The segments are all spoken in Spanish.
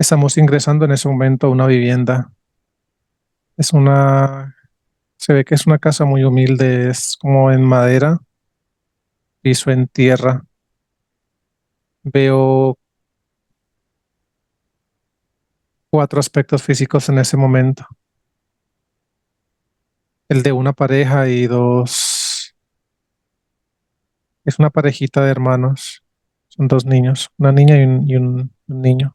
Estamos ingresando en ese momento a una vivienda. Es una, Se ve que es una casa muy humilde, es como en madera, piso en tierra. Veo cuatro aspectos físicos en ese momento. El de una pareja y es una parejita de hermanos. Son dos niños, una niña y un niño.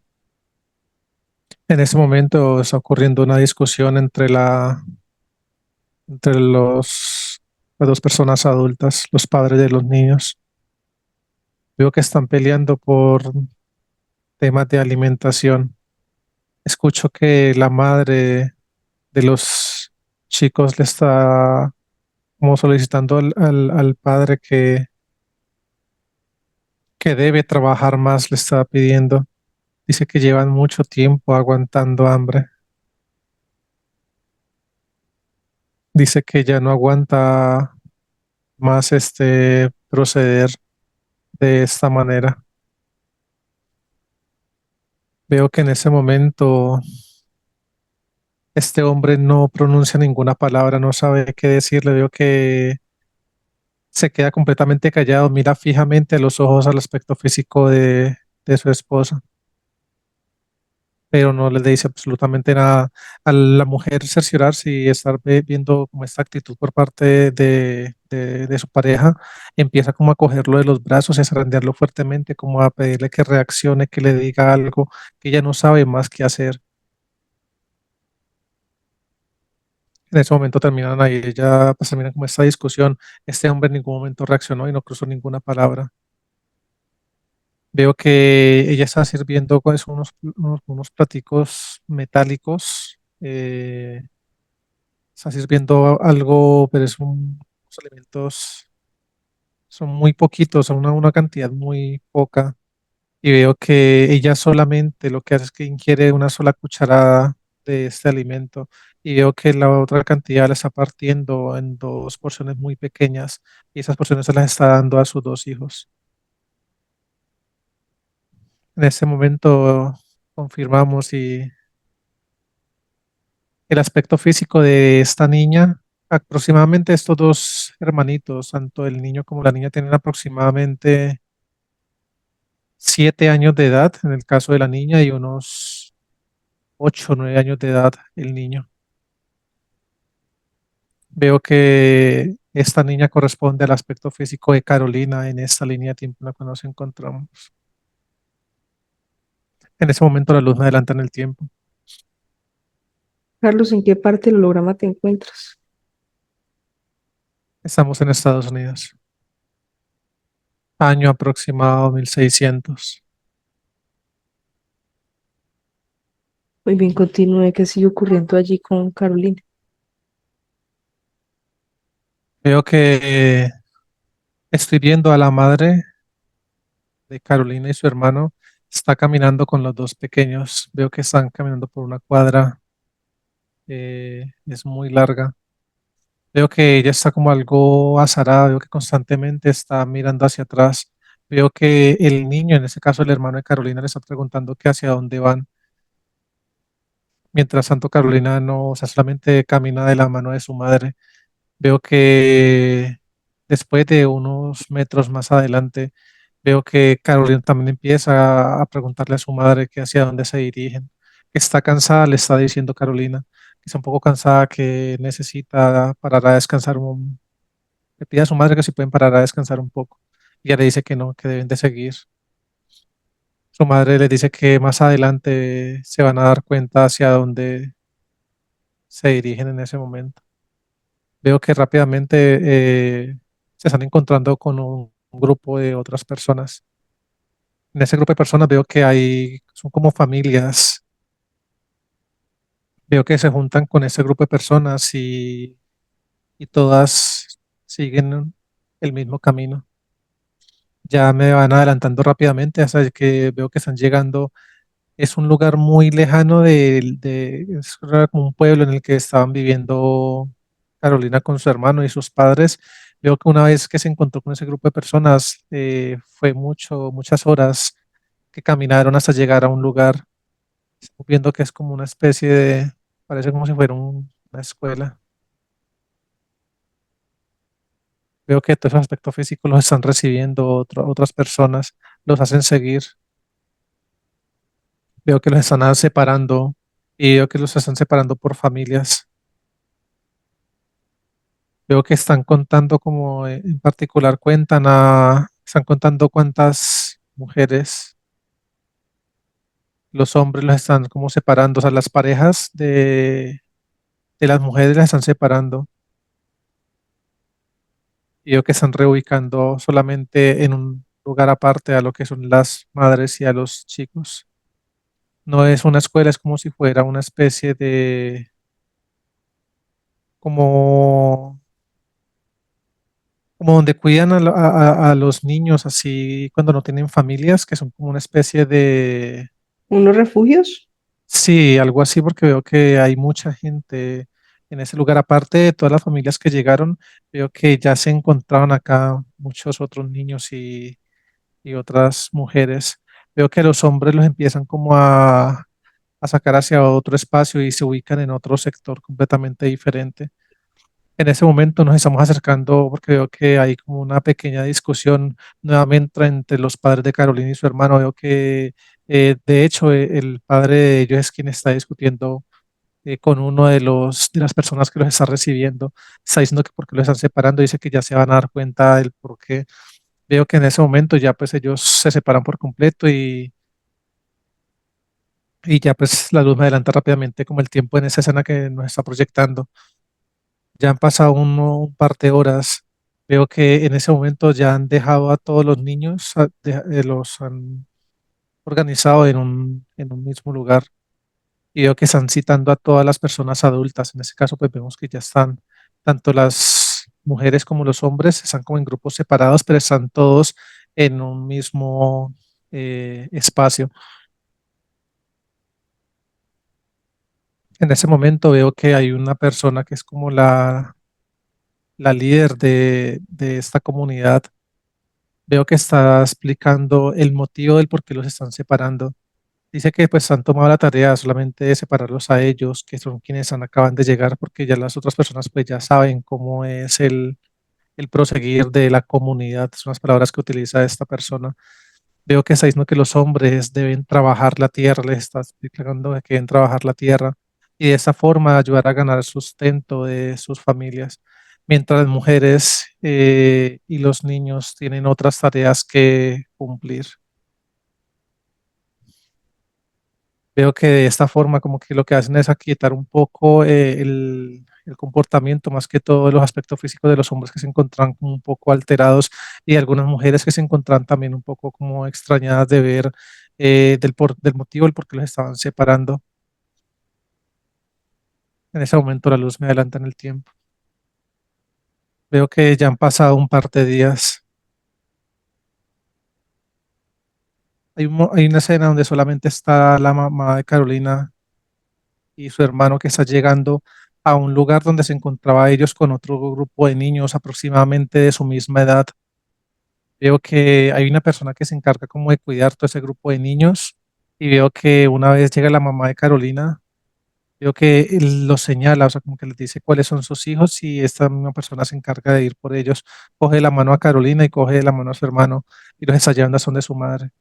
En ese momento está ocurriendo una discusión entre las dos personas adultas, los padres de los niños. Veo que están peleando por temas de alimentación. Escucho que la madre de los chicos le está como solicitando al padre que debe trabajar más, le está pidiendo. Dice que llevan mucho tiempo aguantando hambre. Dice que ya no aguanta más proceder de esta manera. Veo que en ese momento este hombre no pronuncia ninguna palabra, no sabe qué decirle. Veo que se queda completamente callado, mira fijamente a los ojos al aspecto físico de su esposa, pero no le dice absolutamente nada. A la mujer cerciorarse y estar viendo como esta actitud por parte de su pareja, empieza como a cogerlo de los brazos y a zarandearlo fuertemente, como a pedirle que reaccione, que le diga algo, que ella no sabe más qué hacer. En ese momento terminan ahí, ya pues terminan como esta discusión. Este hombre en ningún momento reaccionó y no cruzó ninguna palabra. Veo que ella está sirviendo pues, unos platicos metálicos. Está sirviendo algo, pero los alimentos son muy poquitos, son una cantidad muy poca. Y veo que ella solamente lo que hace es que ingiere una sola cucharada de este alimento. Y veo que la otra cantidad la está partiendo en dos porciones muy pequeñas. Y esas porciones se las está dando a sus dos hijos. En este momento confirmamos y el aspecto físico de esta niña, aproximadamente estos dos hermanitos, tanto el niño como la niña, tienen aproximadamente 7 años de edad en el caso de la niña y unos 8 o 9 años de edad el niño. Veo que esta niña corresponde al aspecto físico de Carolina en esta línea de tiempo en la que nos encontramos. En ese momento la luz me adelanta en el tiempo. Carlos, ¿en qué parte del holograma te encuentras? Estamos en Estados Unidos. Año aproximado 1600. Muy bien, continúe, ¿qué sigue ocurriendo allí con Carolina? Veo que estoy viendo a la madre de Carolina y su hermano. Está caminando con los dos pequeños. Veo que están caminando por una cuadra. Es muy larga. Veo que ella está como algo azarada. Veo que constantemente está mirando hacia atrás. Veo que el niño, en este caso el hermano de Carolina, le está preguntando que hacia dónde van. Mientras tanto, Carolina no, o sea, solamente camina de la mano de su madre. Veo que después de unos metros más adelante, veo que Carolina también empieza a preguntarle a su madre que hacia dónde se dirigen. Que está cansada, le está diciendo Carolina, que está un poco cansada, que necesita parar a descansar le pide a su madre que si pueden parar a descansar un poco. Y ella le dice que no, que deben de seguir. Su madre le dice que más adelante se van a dar cuenta hacia dónde se dirigen en ese momento. Veo que rápidamente se están encontrando con un grupo de otras personas. En ese grupo de personas veo que son como familias. Veo que se juntan con ese grupo de personas y todas siguen el mismo camino. Ya me van adelantando rápidamente hasta que veo que están llegando. Es un lugar muy lejano es como un pueblo en el que estaban viviendo Carolina con su hermano y sus padres. Veo que una vez que se encontró con ese grupo de personas, fue muchas horas que caminaron hasta llegar a un lugar. viendo que es como una especie de, parece como si fuera una escuela. Veo que todos esos aspectos físicos los están recibiendo otras personas, los hacen seguir. Veo que los están separando y veo que los están separando por familias. Veo que están contando como en particular están contando cuántas mujeres, los hombres los están como separando, o sea, las parejas de las mujeres las están separando y veo que están reubicando solamente en un lugar aparte a lo que son las madres y a los chicos. No es una escuela, es como si fuera una especie de, como, como donde cuidan a los niños así cuando no tienen familias, que son como una especie de, ¿Unos refugios? sí, algo así, porque veo que hay mucha gente en ese lugar. Aparte de todas las familias que llegaron, veo que ya se encontraban acá muchos otros niños y otras mujeres. Veo que los hombres los empiezan como a sacar hacia otro espacio y se ubican en otro sector completamente diferente. En ese momento nos estamos acercando porque veo que hay como una pequeña discusión nuevamente entre los padres de Carolina y su hermano. Veo que de hecho el padre de ellos es quien está discutiendo con uno de las personas que los está recibiendo. Está diciendo que por qué los están separando, dice que ya se van a dar cuenta del por qué. Veo que en ese momento ya pues ellos se separan por completo y ya pues la luz me adelanta rápidamente como el tiempo en esa escena que nos está proyectando. Ya han pasado un par de horas. Veo que en ese momento ya han dejado a todos los niños, los han organizado en un mismo lugar y veo que están citando a todas las personas adultas. En ese caso, pues vemos que ya están tanto las mujeres como los hombres, están como en grupos separados, pero están todos en un mismo espacio. En ese momento veo que hay una persona que es como la líder de esta comunidad. Veo que está explicando el motivo del por qué los están separando. Dice que pues han tomado la tarea solamente de separarlos a ellos, que son quienes acaban de llegar, porque ya las otras personas pues ya saben cómo es el proseguir de la comunidad. Son las palabras que utiliza esta persona. Veo que está diciendo que los hombres deben trabajar la tierra, les está explicando que deben trabajar la tierra y de esa forma ayudar a ganar el sustento de sus familias, mientras las mujeres y los niños tienen otras tareas que cumplir. Veo que de esta forma como que lo que hacen es aquietar un poco el comportamiento, más que todo los aspectos físicos de los hombres que se encuentran como un poco alterados y algunas mujeres que se encuentran también un poco como extrañadas de ver del motivo del por qué los estaban separando. En ese momento la luz me adelanta en el tiempo. Veo que ya han pasado un par de días. Hay una escena donde solamente está la mamá de Carolina y su hermano que está llegando a un lugar donde se encontraba ellos con otro grupo de niños aproximadamente de su misma edad. Veo que hay una persona que se encarga como de cuidar todo ese grupo de niños y veo que una vez llega la mamá de Carolina, veo que él los señala, o sea, como que les dice cuáles son sus hijos y esta misma persona se encarga de ir por ellos. Coge la mano a Carolina y coge la mano a su hermano y los está llevando a son de su madre.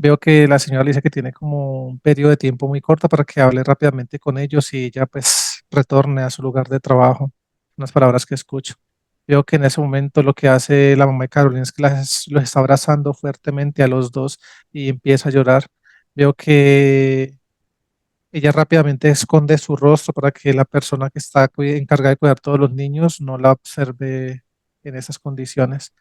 Veo que la señora le dice que tiene como un periodo de tiempo muy corto para que hable rápidamente con ellos y ella pues retorne a su lugar de trabajo. Unas palabras que escucho. Veo que en ese momento lo que hace la mamá de Carolina es que los está abrazando fuertemente a los dos y empieza a llorar. Veo que ella rápidamente esconde su rostro para que la persona que está encargada de cuidar todos los niños no la observe en esas condiciones.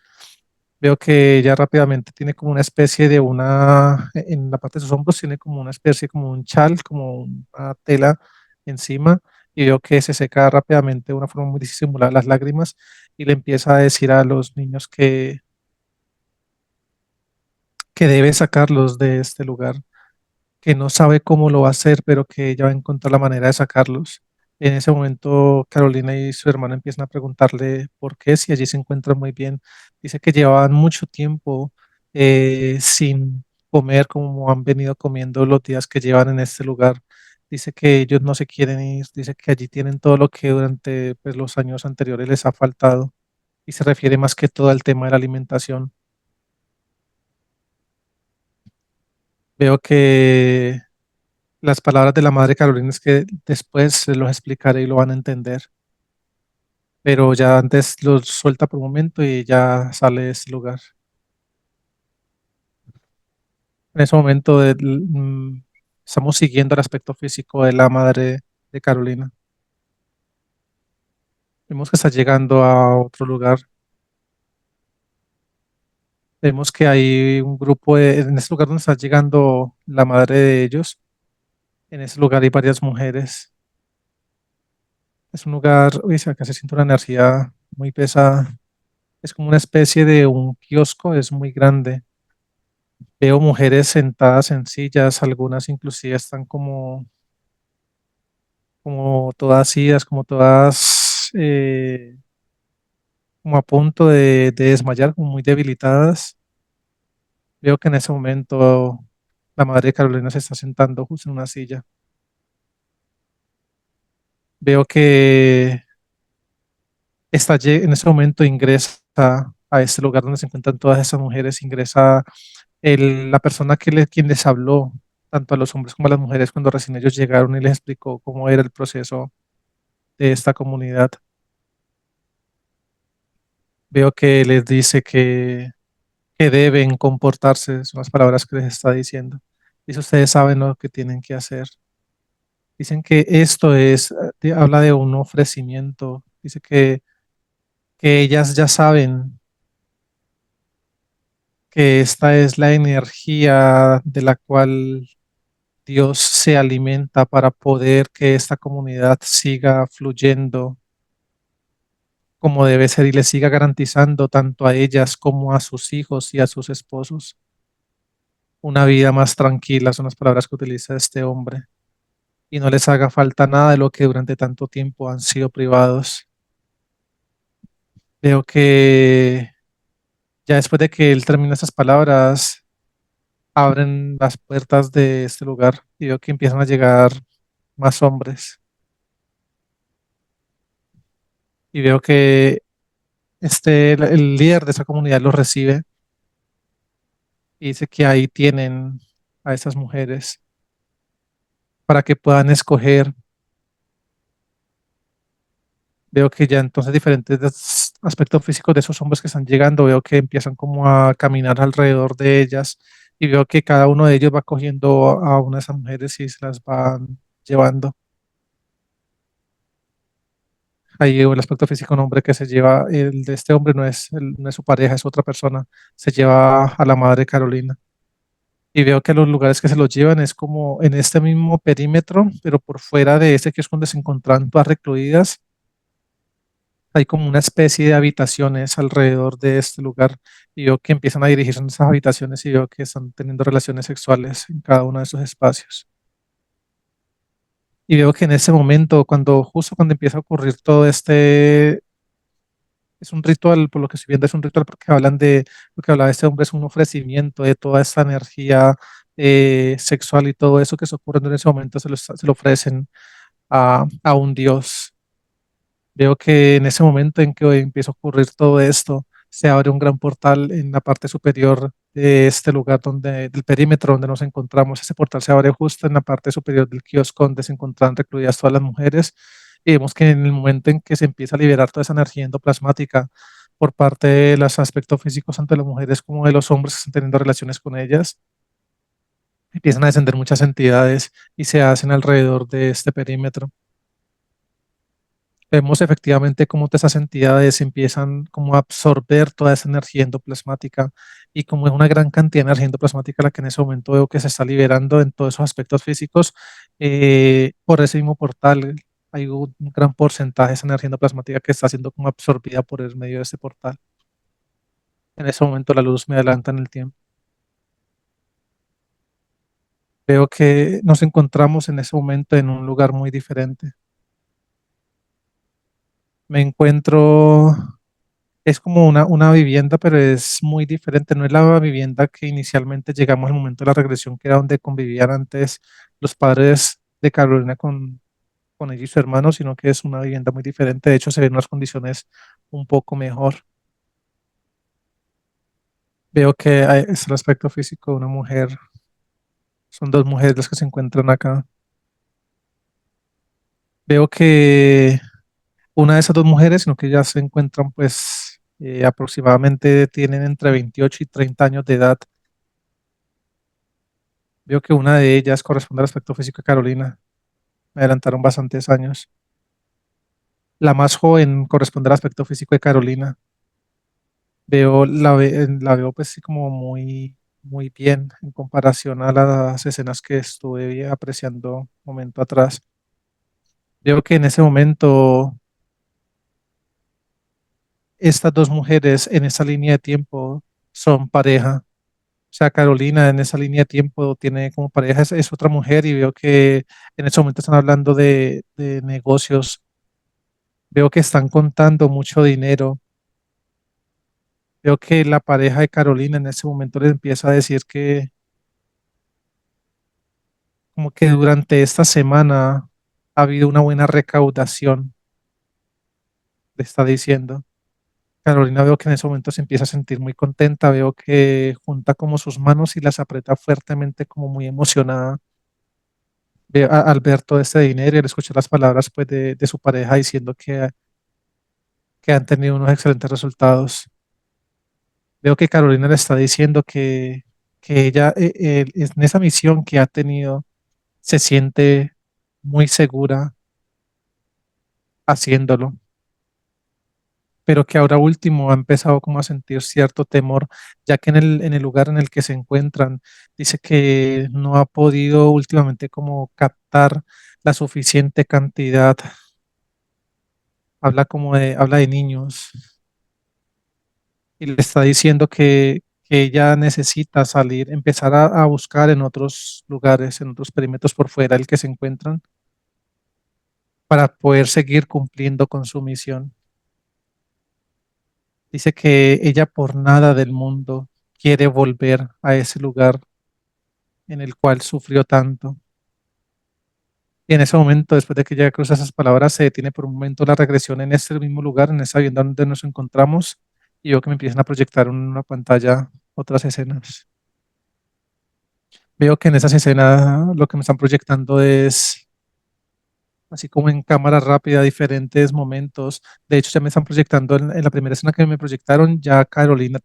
Veo que ella rápidamente tiene como una especie de en la parte de sus hombros tiene como una especie, como un chal, como una tela encima, y veo que se seca rápidamente de una forma muy disimulada las lágrimas y le empieza a decir a los niños que debe sacarlos de este lugar, que no sabe cómo lo va a hacer, pero que ella va a encontrar la manera de sacarlos. En ese momento, Carolina y su hermano empiezan a preguntarle por qué, si allí se encuentran muy bien. Dice que llevaban mucho tiempo sin comer como han venido comiendo los días que llevan en este lugar. Dice que ellos no se quieren ir, dice que allí tienen todo lo que durante pues, los años anteriores les ha faltado y se refiere más que todo al tema de la alimentación. Veo que las palabras de la madre Carolina es que después se los explicaré y lo van a entender, pero ya antes los suelta por un momento y ya sale de este lugar. En ese momento estamos siguiendo el aspecto físico de la madre de Carolina. Vemos que está llegando a otro lugar. Vemos que hay un grupo en ese lugar donde está llegando la madre de ellos. En ese lugar hay varias mujeres. Es un lugar, uy, acá se siente una energía muy pesada. Es como una especie de un kiosco, es muy grande. Veo mujeres sentadas en sillas, algunas inclusive están como todas idas, como todas como a punto de desmayar, como muy debilitadas. Veo que en ese momento la madre de Carolina se está sentando justo en una silla. Veo que en ese momento ingresa a este lugar donde se encuentran todas esas mujeres, ingresa la persona quien les habló, tanto a los hombres como a las mujeres, cuando recién ellos llegaron y les explicó cómo era el proceso de esta comunidad. Veo que les dice que deben comportarse, son las palabras que les está diciendo. Dice, ustedes saben lo que tienen que hacer. Dicen que esto habla de un ofrecimiento. Dice que ellas ya saben que esta es la energía de la cual Dios se alimenta para poder que esta comunidad siga fluyendo como debe ser y le siga garantizando tanto a ellas como a sus hijos y a sus esposos una vida más tranquila, son las palabras que utiliza este hombre, y no les haga falta nada de lo que durante tanto tiempo han sido privados. Veo que ya después de que él termina estas palabras, abren las puertas de este lugar y veo que empiezan a llegar más hombres. Y veo que el líder de esa comunidad los recibe y dice que ahí tienen a esas mujeres para que puedan escoger. Veo que ya entonces diferentes aspectos físicos de esos hombres que están llegando, veo que empiezan como a caminar alrededor de ellas y veo que cada uno de ellos va cogiendo a una de esas mujeres y se las van llevando. Ahí el aspecto físico, un hombre que se lleva, el de este hombre no es su pareja, es otra persona, se lleva a la madre Carolina. Y veo que los lugares que se los llevan es como en este mismo perímetro, pero por fuera de ese que es donde se encuentran todas recluidas, hay como una especie de habitaciones alrededor de este lugar y veo que empiezan a dirigirse en esas habitaciones y veo que están teniendo relaciones sexuales en cada uno de esos espacios. Y veo que en ese momento, justo cuando empieza a ocurrir todo es un ritual, por lo que estoy viendo, es un ritual porque hablan de lo que hablaba este hombre, es un ofrecimiento de toda esta energía sexual y todo eso que está ocurriendo en ese momento se lo ofrecen a un dios. Veo que en ese momento en que empieza a ocurrir todo esto, se abre un gran portal en la parte superior de este lugar del perímetro donde nos encontramos. Ese portal se abre justo en la parte superior del kiosco donde se encuentran recluidas todas las mujeres. Y vemos que en el momento en que se empieza a liberar toda esa energía endoplasmática por parte de los aspectos físicos tanto de las mujeres como de los hombres que están teniendo relaciones con ellas, empiezan a descender muchas entidades y se hacen alrededor de este perímetro. Vemos efectivamente cómo todas esas entidades empiezan como a absorber toda esa energía endoplasmática y como es una gran cantidad de energía endoplasmática la que en ese momento veo que se está liberando en todos esos aspectos físicos, por ese mismo portal hay un gran porcentaje de esa energía endoplasmática que está siendo como absorbida por el medio de ese portal. En ese momento la luz me adelanta en el tiempo. Veo que nos encontramos en ese momento en un lugar muy diferente. Me encuentro Es como una vivienda, pero es muy diferente. No es la vivienda que inicialmente llegamos al momento de la regresión, que era donde convivían antes los padres de Carolina con ella y su hermano, sino que es una vivienda muy diferente. De hecho, se ven unas condiciones un poco mejor. Veo que es el aspecto físico de una mujer. Son dos mujeres las que se encuentran acá. Veo que una de esas dos mujeres, sino que ya se encuentran, pues, aproximadamente tienen entre 28 y 30 años de edad. Veo que una de ellas corresponde al aspecto físico de Carolina. Me adelantaron bastantes años. La más joven corresponde al aspecto físico de Carolina. La veo pues sí como muy bien en comparación a las escenas que estuve apreciando un momento atrás. Veo que en ese momento estas dos mujeres en esa línea de tiempo son pareja. O sea, Carolina en esa línea de tiempo tiene como pareja, es otra mujer y veo que en ese momento están hablando de negocios. Veo que están contando mucho dinero. Veo que la pareja de Carolina en ese momento le empieza a decir que como que durante esta semana ha habido una buena recaudación, le está diciendo. Carolina veo que en ese momento se empieza a sentir muy contenta, veo que junta como sus manos y las aprieta fuertemente como muy emocionada. Al ver todo este dinero y al escuchar las palabras pues de su pareja diciendo que han tenido unos excelentes resultados. Veo que Carolina le está diciendo que ella en esa misión que ha tenido se siente muy segura haciéndolo, pero que ahora último ha empezado como a sentir cierto temor, ya que en el lugar en el que se encuentran, dice que no ha podido últimamente como captar la suficiente cantidad, habla de niños y le está diciendo que ella necesita salir, empezar a buscar en otros lugares, en otros perímetros por fuera del que se encuentran, para poder seguir cumpliendo con su misión. Dice que ella por nada del mundo quiere volver a ese lugar en el cual sufrió tanto. Y en ese momento, después de que ella cruza esas palabras, se detiene por un momento la regresión en ese mismo lugar, en esa vivienda donde nos encontramos, y veo que me empiezan a proyectar en una pantalla otras escenas. Veo que en esas escenas lo que me están proyectando es así como en cámara rápida, diferentes momentos. De hecho, ya me están proyectando en la primera escena que me proyectaron, ya Carolina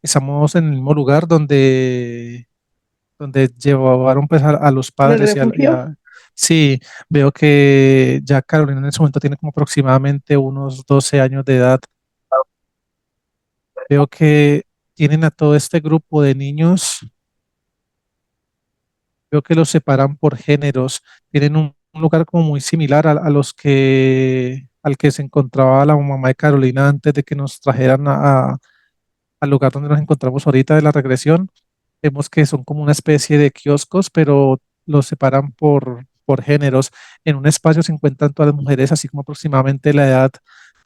estamos en el mismo lugar donde llevaron pues a los ¿En el padres refugio? sí, veo que ya Carolina en ese momento tiene como aproximadamente unos 12 años de edad. Veo que tienen a todo este grupo de niños. Veo que los separan por géneros. Tienen un lugar como muy similar al que se encontraba la mamá de Carolina antes de que nos trajeran al lugar donde nos encontramos ahorita de la regresión. Vemos que son como una especie de kioscos, pero los separan por géneros. En un espacio se encuentran todas las mujeres, así como aproximadamente la edad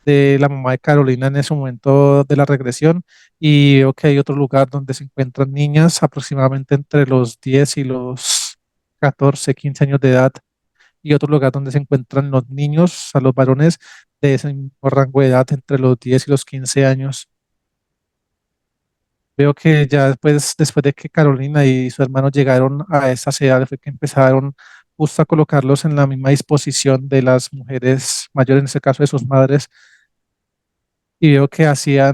de la mamá de Carolina en ese momento de la regresión. Y veo que hay otro lugar donde se encuentran niñas aproximadamente entre los 10 y los 14 15 años de edad. Y otro lugar donde se encuentran los niños, a los varones de ese mismo rango de edad entre los 10 y los 15 años. Veo que ya después de que Carolina y su hermano llegaron a esa edades, fue que empezaron justo a colocarlos en la misma disposición de las mujeres mayores, en este caso de sus madres, y veo que o sea,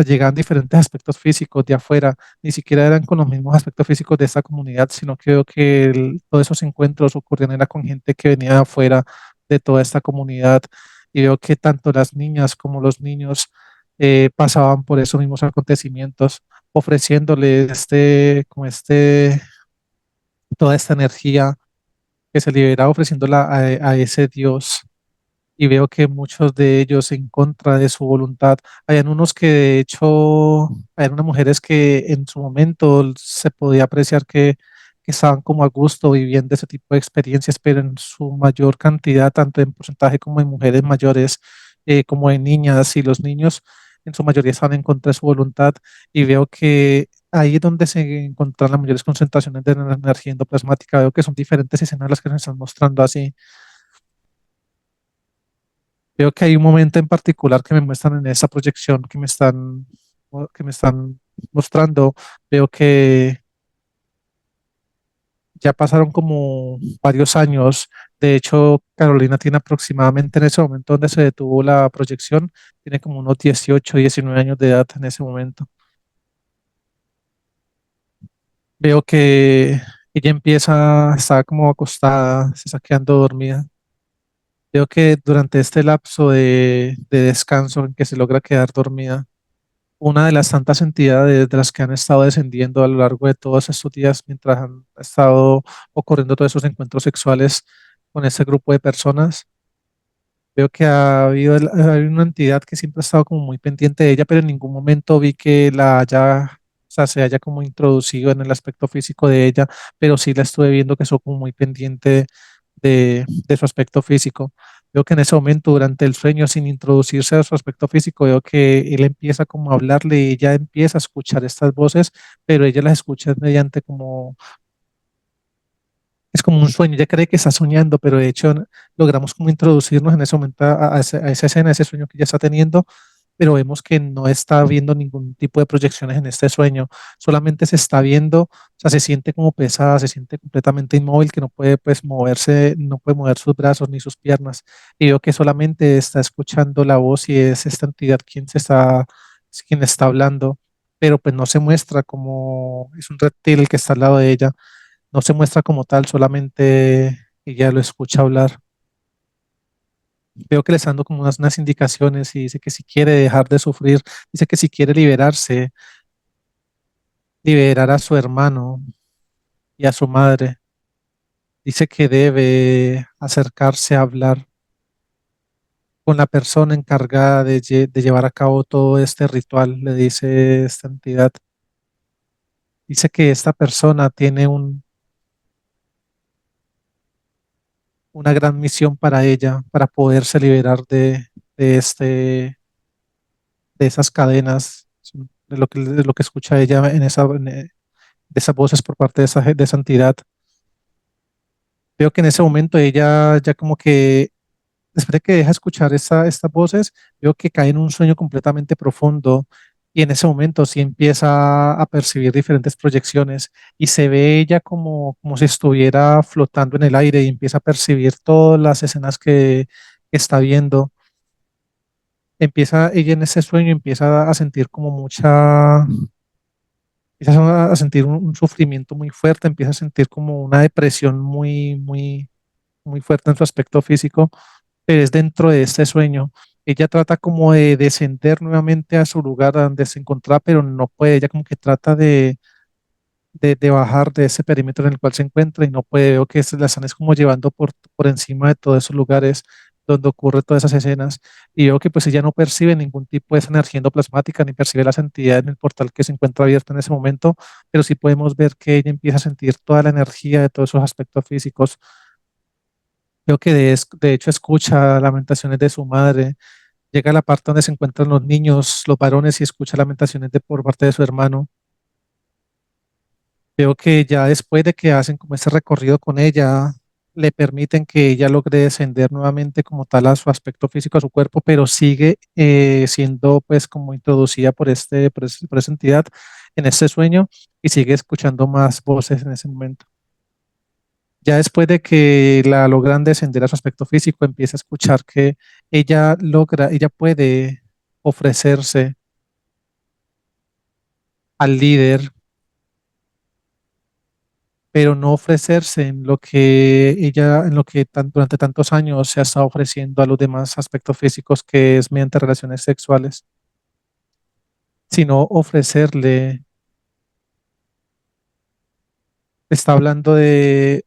llegaban diferentes aspectos físicos de afuera, ni siquiera eran con los mismos aspectos físicos de esta comunidad, sino que veo que todos esos encuentros ocurrían era con gente que venía de afuera de toda esta comunidad, y veo que tanto las niñas como los niños pasaban por esos mismos acontecimientos, ofreciéndole toda esta energía que se liberaba, ofreciéndola a ese Dios, y veo que muchos de ellos en contra de su voluntad. Hayan unos que de hecho, hayan unas mujeres que en su momento se podía apreciar que estaban como a gusto viviendo ese tipo de experiencias, pero en su mayor cantidad, tanto en porcentaje como en mujeres mayores, como en niñas y los niños. en su mayoría están en contra de su voluntad y veo que ahí es donde se encuentran las mayores concentraciones de energía endoplasmática. Veo que son diferentes escenas las que nos están mostrando así. Veo que hay un momento en particular que me muestran en esa proyección que me están mostrando. Veo que ya pasaron como varios años. De hecho, Carolina tiene aproximadamente en ese momento donde se detuvo la proyección, tiene como unos 18, 19 años de edad en ese momento. Veo que ella está como acostada, se está quedando dormida. Veo que durante este lapso de descanso en que se logra quedar dormida, una de las tantas entidades de las que han estado descendiendo a lo largo de todos estos días mientras han estado ocurriendo todos esos encuentros sexuales con este grupo de personas. Veo que hay una entidad que siempre ha estado como muy pendiente de ella, pero en ningún momento vi que o sea, se haya como introducido en el aspecto físico de ella, pero sí la estuve viendo que son como muy pendiente de su aspecto físico. Veo que en ese momento, durante el sueño, sin introducirse a su aspecto físico, veo que él empieza como a hablarle y ella empieza a escuchar estas voces, pero ella las escucha mediante como, es como un sueño. Ella cree que está soñando, pero de hecho logramos como introducirnos en ese momento a esa escena, a ese sueño que ella está teniendo, pero vemos que no está viendo ningún tipo de proyecciones en este sueño, solamente se está viendo, o sea, se siente como pesada, se siente completamente inmóvil, que no puede pues moverse, no puede mover sus brazos ni sus piernas, y veo que solamente está escuchando la voz y es esta entidad es quien está hablando, pero pues no se muestra como, es un reptil el que está al lado de ella, no se muestra como tal, solamente ella lo escucha hablar. Veo que le está dando como unas indicaciones y dice que si quiere dejar de sufrir, dice que si quiere liberarse, liberar a su hermano y a su madre, dice que debe acercarse a hablar con la persona encargada de llevar a cabo todo este ritual, le dice esta entidad. Dice que esta persona tiene una gran misión para ella, para poderse liberar de este, de esas cadenas, de lo que escucha ella de esas voces por parte de esa entidad. Veo que en ese momento ella ya como que, después de que deja escuchar estas voces, veo que cae en un sueño completamente profundo y en ese momento sí empieza a percibir diferentes proyecciones y se ve ella como si estuviera flotando en el aire y empieza a percibir todas las escenas que está viendo. Empieza ella en ese sueño, empieza a sentir como empieza a sentir un sufrimiento muy fuerte, empieza a sentir como una depresión muy fuerte en su aspecto físico, pero es dentro de este sueño. Ella trata como de descender nuevamente a su lugar a donde se encontraba, pero no puede. Ella como que trata de bajar de ese perímetro en el cual se encuentra y no puede. Veo que la están es como llevando por encima de todos esos lugares donde ocurre todas esas escenas y veo que pues ella no percibe ningún tipo de esa energía endoplasmática ni percibe las entidades en el portal que se encuentra abierto en ese momento, pero sí podemos ver que ella empieza a sentir toda la energía de todos esos aspectos físicos. Veo que de hecho escucha lamentaciones de su madre, llega a la parte donde se encuentran los niños, los varones y escucha lamentaciones por parte de su hermano. Veo que ya después de que hacen como ese recorrido con ella, le permiten que ella logre descender nuevamente como tal a su aspecto físico, a su cuerpo, pero sigue siendo pues como introducida por esa entidad en este sueño y sigue escuchando más voces en ese momento. Ya después de que la logran descender a su aspecto físico, empieza a escuchar que ella puede ofrecerse al líder, pero no ofrecerse en lo que durante tantos años se ha estado ofreciendo a los demás aspectos físicos, que es mediante relaciones sexuales, sino ofrecerle, está hablando de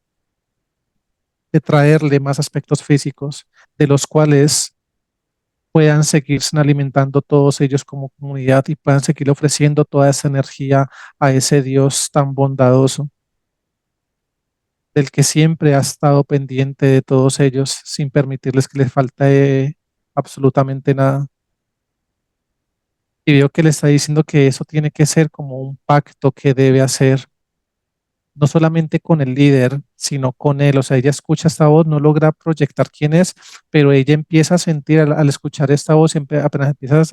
traerle más aspectos físicos, de los cuales puedan seguirse alimentando todos ellos como comunidad y puedan seguir ofreciendo toda esa energía a ese Dios tan bondadoso, del que siempre ha estado pendiente de todos ellos sin permitirles que les falte absolutamente nada. y veo que le está diciendo que eso tiene que ser como un pacto que debe hacer, no solamente con el líder, sino con él. O sea, ella escucha esta voz, no logra proyectar quién es, pero ella empieza a sentir al escuchar esta voz, apenas empieza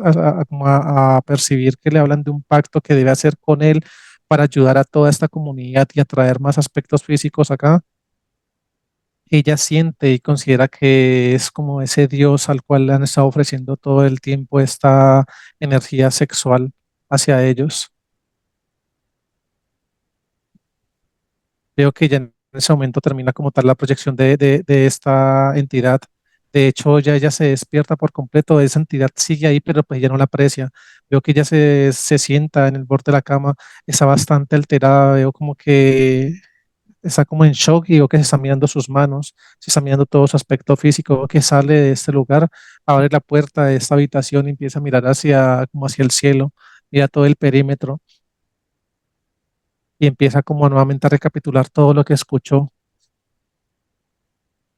como a percibir que le hablan de un pacto que debe hacer con él para ayudar a toda esta comunidad y atraer más aspectos físicos acá. Ella siente y considera que es como ese Dios al cual le han estado ofreciendo todo el tiempo esta energía sexual hacia ellos. Veo que ya en ese momento termina como tal la proyección de esta entidad. De hecho, ya ella se despierta por completo, esa entidad sigue ahí, pero pues ella no la aprecia. Veo que ella se sienta en el borde de la cama, está bastante alterada, veo como que está como en shock y veo que se está mirando sus manos, se está mirando todo su aspecto físico, veo que sale de este lugar, abre la puerta de esta habitación y empieza a mirar hacia, como hacia el cielo, mira todo el perímetro y empieza como nuevamente a recapitular todo lo que escuchó.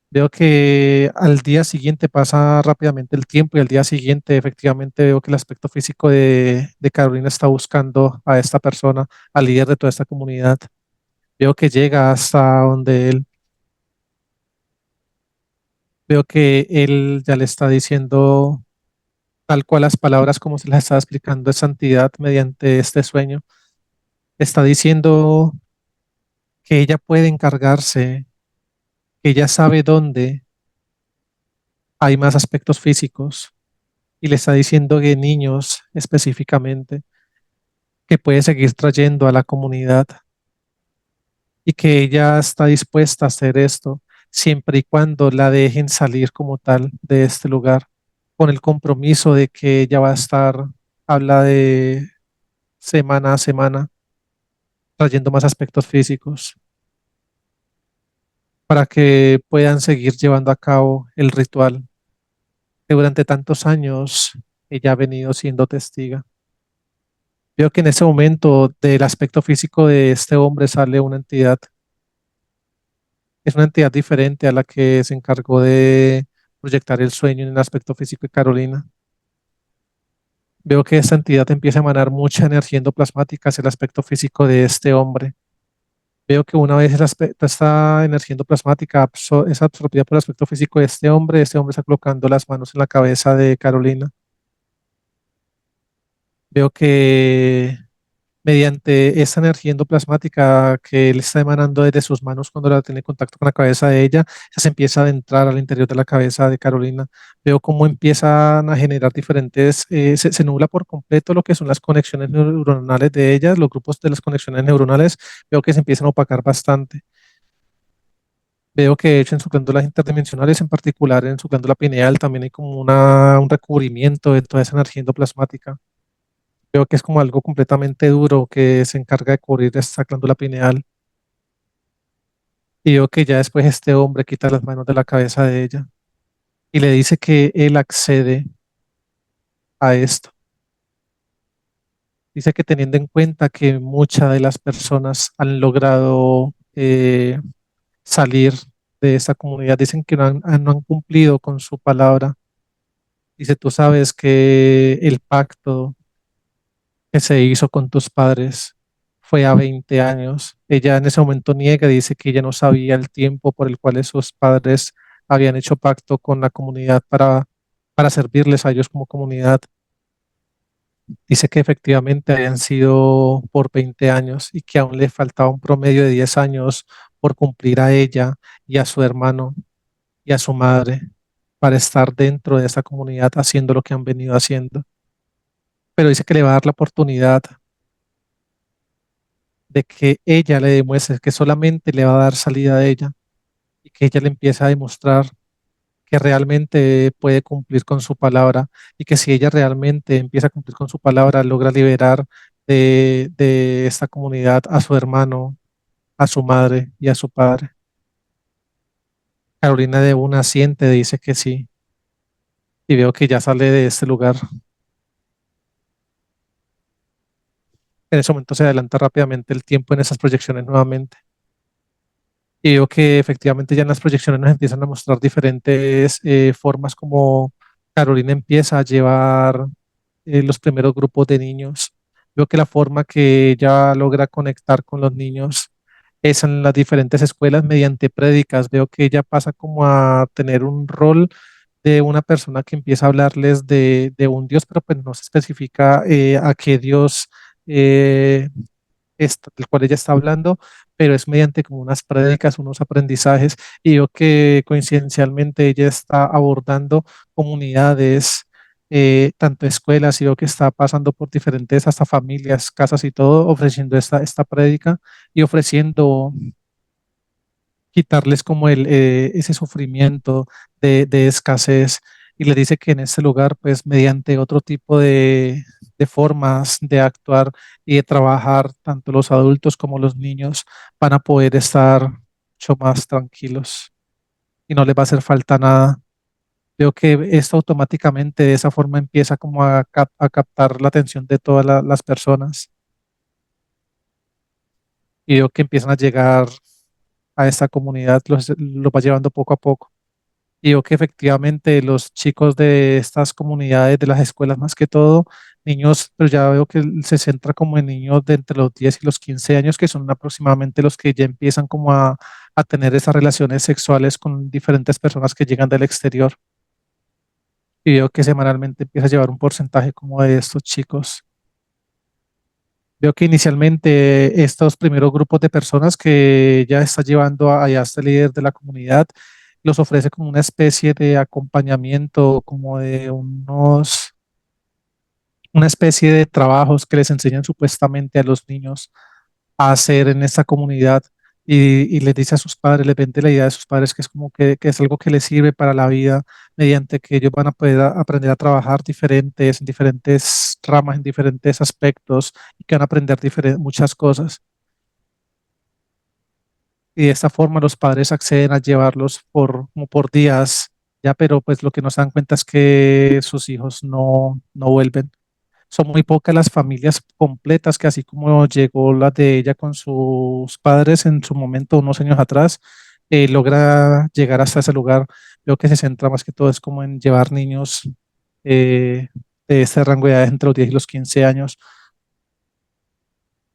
Veo que al día siguiente pasa rápidamente el tiempo y al día siguiente efectivamente veo que el aspecto físico de Carolina está buscando a esta persona, al líder de toda esta comunidad. Veo que llega hasta donde él, veo que él ya le está diciendo tal cual las palabras como se las está explicando esa entidad mediante este sueño. Está diciendo que ella puede encargarse, que ella sabe dónde hay más aspectos físicos y le está diciendo que niños específicamente que puede seguir trayendo a la comunidad y que ella está dispuesta a hacer esto siempre y cuando la dejen salir como tal de este lugar, con el compromiso de que ella va a estar, habla de semana a semana, trayendo más aspectos físicos para que puedan seguir llevando a cabo el ritual que durante tantos años ella ha venido siendo testiga. Veo que en ese momento del aspecto físico de este hombre sale una entidad. Es una entidad diferente a la que se encargó de proyectar el sueño en el aspecto físico de Carolina. Veo que esta entidad empieza a emanar mucha energía endoplasmática hacia el aspecto físico de este hombre. Veo que una vez esta energía endoplasmática es absorbida por el aspecto físico de este hombre está colocando las manos en la cabeza de Carolina. Veo que mediante esa energía endoplasmática que él está emanando desde sus manos cuando la tiene contacto con la cabeza de ella, ya se empieza a adentrar al interior de la cabeza de Carolina. Veo cómo empiezan a generar diferentes, se nubla por completo lo que son las conexiones neuronales de ellas, los grupos de las conexiones neuronales, veo que se empiezan a opacar bastante. Veo que de hecho en su glándulas interdimensionales, en particular en su glándula pineal, también hay como un recubrimiento de toda esa energía endoplasmática. Veo que es como algo completamente duro que se encarga de cubrir esta glándula pineal. Y veo que ya después este hombre quita las manos de la cabeza de ella y le dice que él accede a esto. Dice que teniendo en cuenta que muchas de las personas han logrado salir de esta comunidad, dicen que no han cumplido con su palabra. Dice, tú sabes que el pacto que se hizo con tus padres fue a 20 años. Ella en ese momento niega, dice que ella no sabía el tiempo por el cual sus padres habían hecho pacto con la comunidad para servirles a ellos como comunidad. Dice que efectivamente habían sido por 20 años y que aún le faltaba un promedio de 10 años por cumplir a ella y a su hermano y a su madre para estar dentro de esa comunidad haciendo lo que han venido haciendo. Pero dice que le va a dar la oportunidad de que ella le demuestre que solamente le va a dar salida a ella y que ella le empiece a demostrar que realmente puede cumplir con su palabra y que si ella realmente empieza a cumplir con su palabra, logra liberar de esta comunidad a su hermano, a su madre y a su padre. Carolina de una asiente, dice que sí, y veo que ya sale de este lugar. En ese momento se adelanta rápidamente el tiempo en esas proyecciones nuevamente. Y veo que efectivamente ya en las proyecciones nos empiezan a mostrar diferentes formas como Carolina empieza a llevar los primeros grupos de niños. Veo que la forma que ella logra conectar con los niños es en las diferentes escuelas mediante prédicas. Veo que ella pasa como a tener un rol de una persona que empieza a hablarles de un Dios, pero pues no se especifica a qué Dios eh, del cual ella está hablando, pero es mediante como unas prédicas, unos aprendizajes, y yo que coincidencialmente ella está abordando comunidades, tanto escuelas, y yo que está pasando por diferentes hasta familias, casas y todo, ofreciendo esta prédica y ofreciendo quitarles como ese sufrimiento de escasez. Y le dice que en ese lugar, pues mediante otro tipo de formas de actuar y de trabajar, tanto los adultos como los niños van a poder estar mucho más tranquilos y no les va a hacer falta nada. Veo que esto automáticamente de esa forma empieza como a captar la atención de todas las personas y veo que empiezan a llegar a esta comunidad, los va llevando poco a poco. Y veo que efectivamente los chicos de estas comunidades, de las escuelas más que todo, niños, pero ya veo que se centra como en niños de entre los 10 y los 15 años, que son aproximadamente los que ya empiezan como a tener esas relaciones sexuales con diferentes personas que llegan del exterior. Y veo que semanalmente empieza a llevar un porcentaje como de estos chicos. Veo que inicialmente estos primeros grupos de personas que ya está llevando allá este líder de la comunidad los ofrece como una especie de acompañamiento, como de una especie de trabajos que les enseñan supuestamente a los niños a hacer en esta comunidad y les dice a sus padres, les vende la idea de sus padres que es como que es algo que les sirve para la vida, mediante que ellos van a poder aprender a trabajar diferentes, en diferentes ramas, en diferentes aspectos y que van a aprender muchas cosas. Y de esta forma los padres acceden a llevarlos como por días, ya, pero pues lo que no se dan cuenta es que sus hijos no vuelven. Son muy pocas las familias completas que así como llegó la de ella con sus padres en su momento, unos años atrás, logra llegar hasta ese lugar. Veo que se centra más que todo es como en llevar niños eh, de ese rango de edad entre los 10 y los 15 años,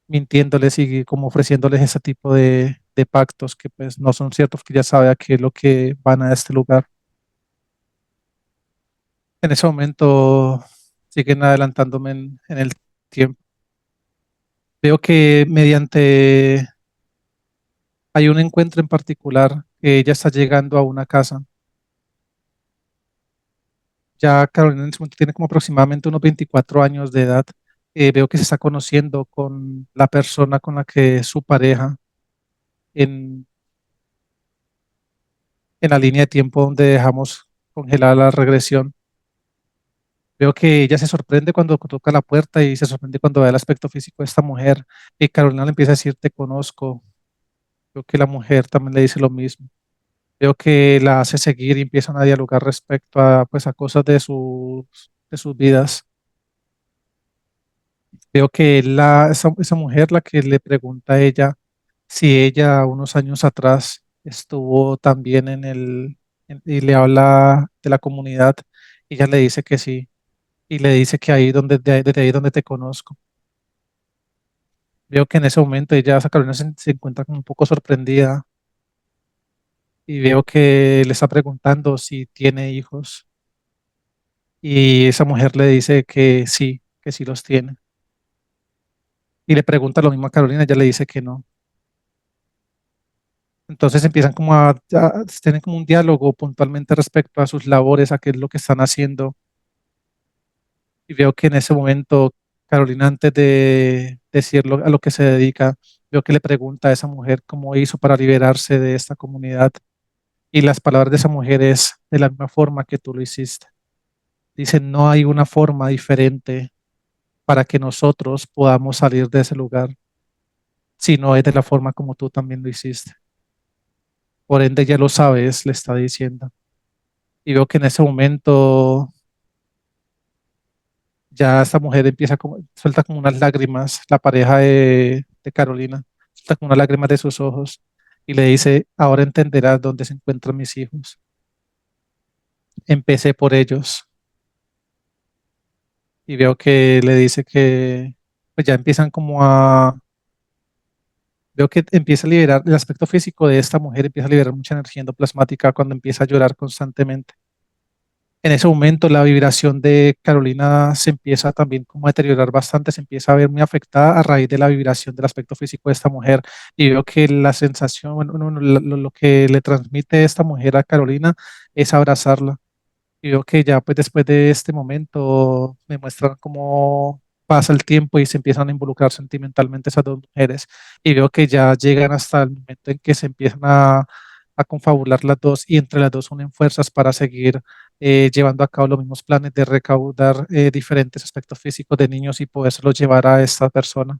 mintiéndoles y como ofreciéndoles ese tipo de pactos que pues no son ciertos, que ya sabe a qué es lo que van a este lugar. En ese momento siguen adelantándome en el tiempo. Veo que mediante hay un encuentro en particular que ella está llegando a una casa. Ya Carolina en ese momento tiene como aproximadamente unos 24 años de edad. Veo que se está conociendo con la persona con la que es su pareja en, en la línea de tiempo donde dejamos congelada la regresión. Veo que ella se sorprende cuando toca la puerta y se sorprende cuando ve el aspecto físico de esta mujer. Y Carolina le empieza a decir, te conozco. Veo que la mujer también le dice lo mismo. Veo que la hace seguir y empiezan a dialogar respecto a, pues, a cosas de sus vidas. Veo que esa mujer la que le pregunta a ella si ella unos años atrás estuvo también y le habla de la comunidad, y ella le dice que sí, y le dice que ahí desde ahí donde te conozco. Veo que en ese momento ella, esa Carolina, se encuentra como un poco sorprendida y veo que le está preguntando si tiene hijos. Y esa mujer le dice que sí los tiene. Y le pregunta lo mismo a Carolina, ella le dice que no. Entonces empiezan como tienen como un diálogo puntualmente respecto a sus labores, a qué es lo que están haciendo. Y veo que en ese momento Carolina, antes de decirlo a lo que se dedica, veo que le pregunta a esa mujer cómo hizo para liberarse de esta comunidad. Y las palabras de esa mujer es de la misma forma que tú lo hiciste. Dice, no hay una forma diferente para que nosotros podamos salir de ese lugar, si no es de la forma como tú también lo hiciste. Por ende, ya lo sabes, le está diciendo. Y veo que en ese momento ya esta mujer empieza como, suelta como unas lágrimas, la pareja de Carolina, suelta como unas lágrimas de sus ojos y le dice, ahora entenderás dónde se encuentran mis hijos. Empecé por ellos y veo que le dice que pues ya empiezan como a, veo que empieza a liberar el aspecto físico de esta mujer, empieza a liberar mucha energía endoplasmática cuando empieza a llorar constantemente. En ese momento la vibración de Carolina se empieza también como a deteriorar bastante, se empieza a ver muy afectada a raíz de la vibración del aspecto físico de esta mujer y veo que la sensación, bueno, lo que le transmite esta mujer a Carolina es abrazarla. Y veo que ya pues después de este momento me muestran cómo pasa el tiempo y se empiezan a involucrar sentimentalmente esas dos mujeres. Y veo que ya llegan hasta el momento en que se empiezan a confabular las dos y entre las dos unen fuerzas para seguir llevando a cabo los mismos planes de recaudar diferentes aspectos físicos de niños y podérselos llevar a esta persona.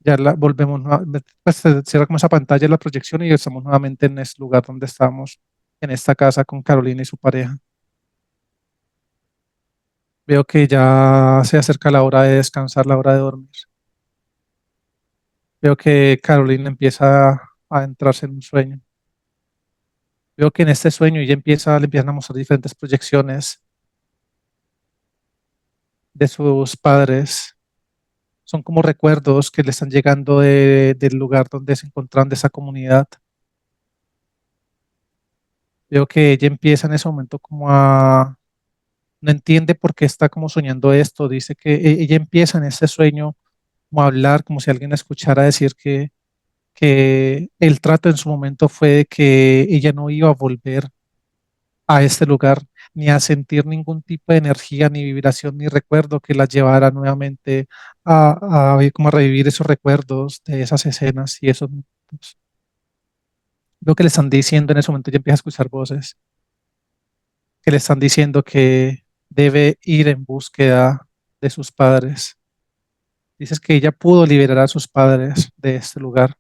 Ya volvemos, pues se cierra como esa pantalla de la proyección y estamos nuevamente en ese lugar donde estábamos, en esta casa con Carolina y su pareja. Veo que ya se acerca la hora de descansar, la hora de dormir. Veo que Carolina empieza a entrarse en un sueño. Veo que en este sueño ella empieza, le empiezan a mostrar diferentes proyecciones de sus padres. Son como recuerdos que le están llegando del lugar donde se encontraban de esa comunidad. Veo que ella empieza en ese momento como a, no entiende por qué está como soñando esto. Dice que ella empieza en ese sueño como a hablar, como si alguien la escuchara decir que el trato en su momento fue de que ella no iba a volver a este lugar ni a sentir ningún tipo de energía, ni vibración, ni recuerdo que la llevara nuevamente como a revivir esos recuerdos de esas escenas y esos momentos. Lo que le están diciendo en ese momento, ya empieza a escuchar voces que le están diciendo que debe ir en búsqueda de sus padres. Dices que ella pudo liberar a sus padres de este lugar,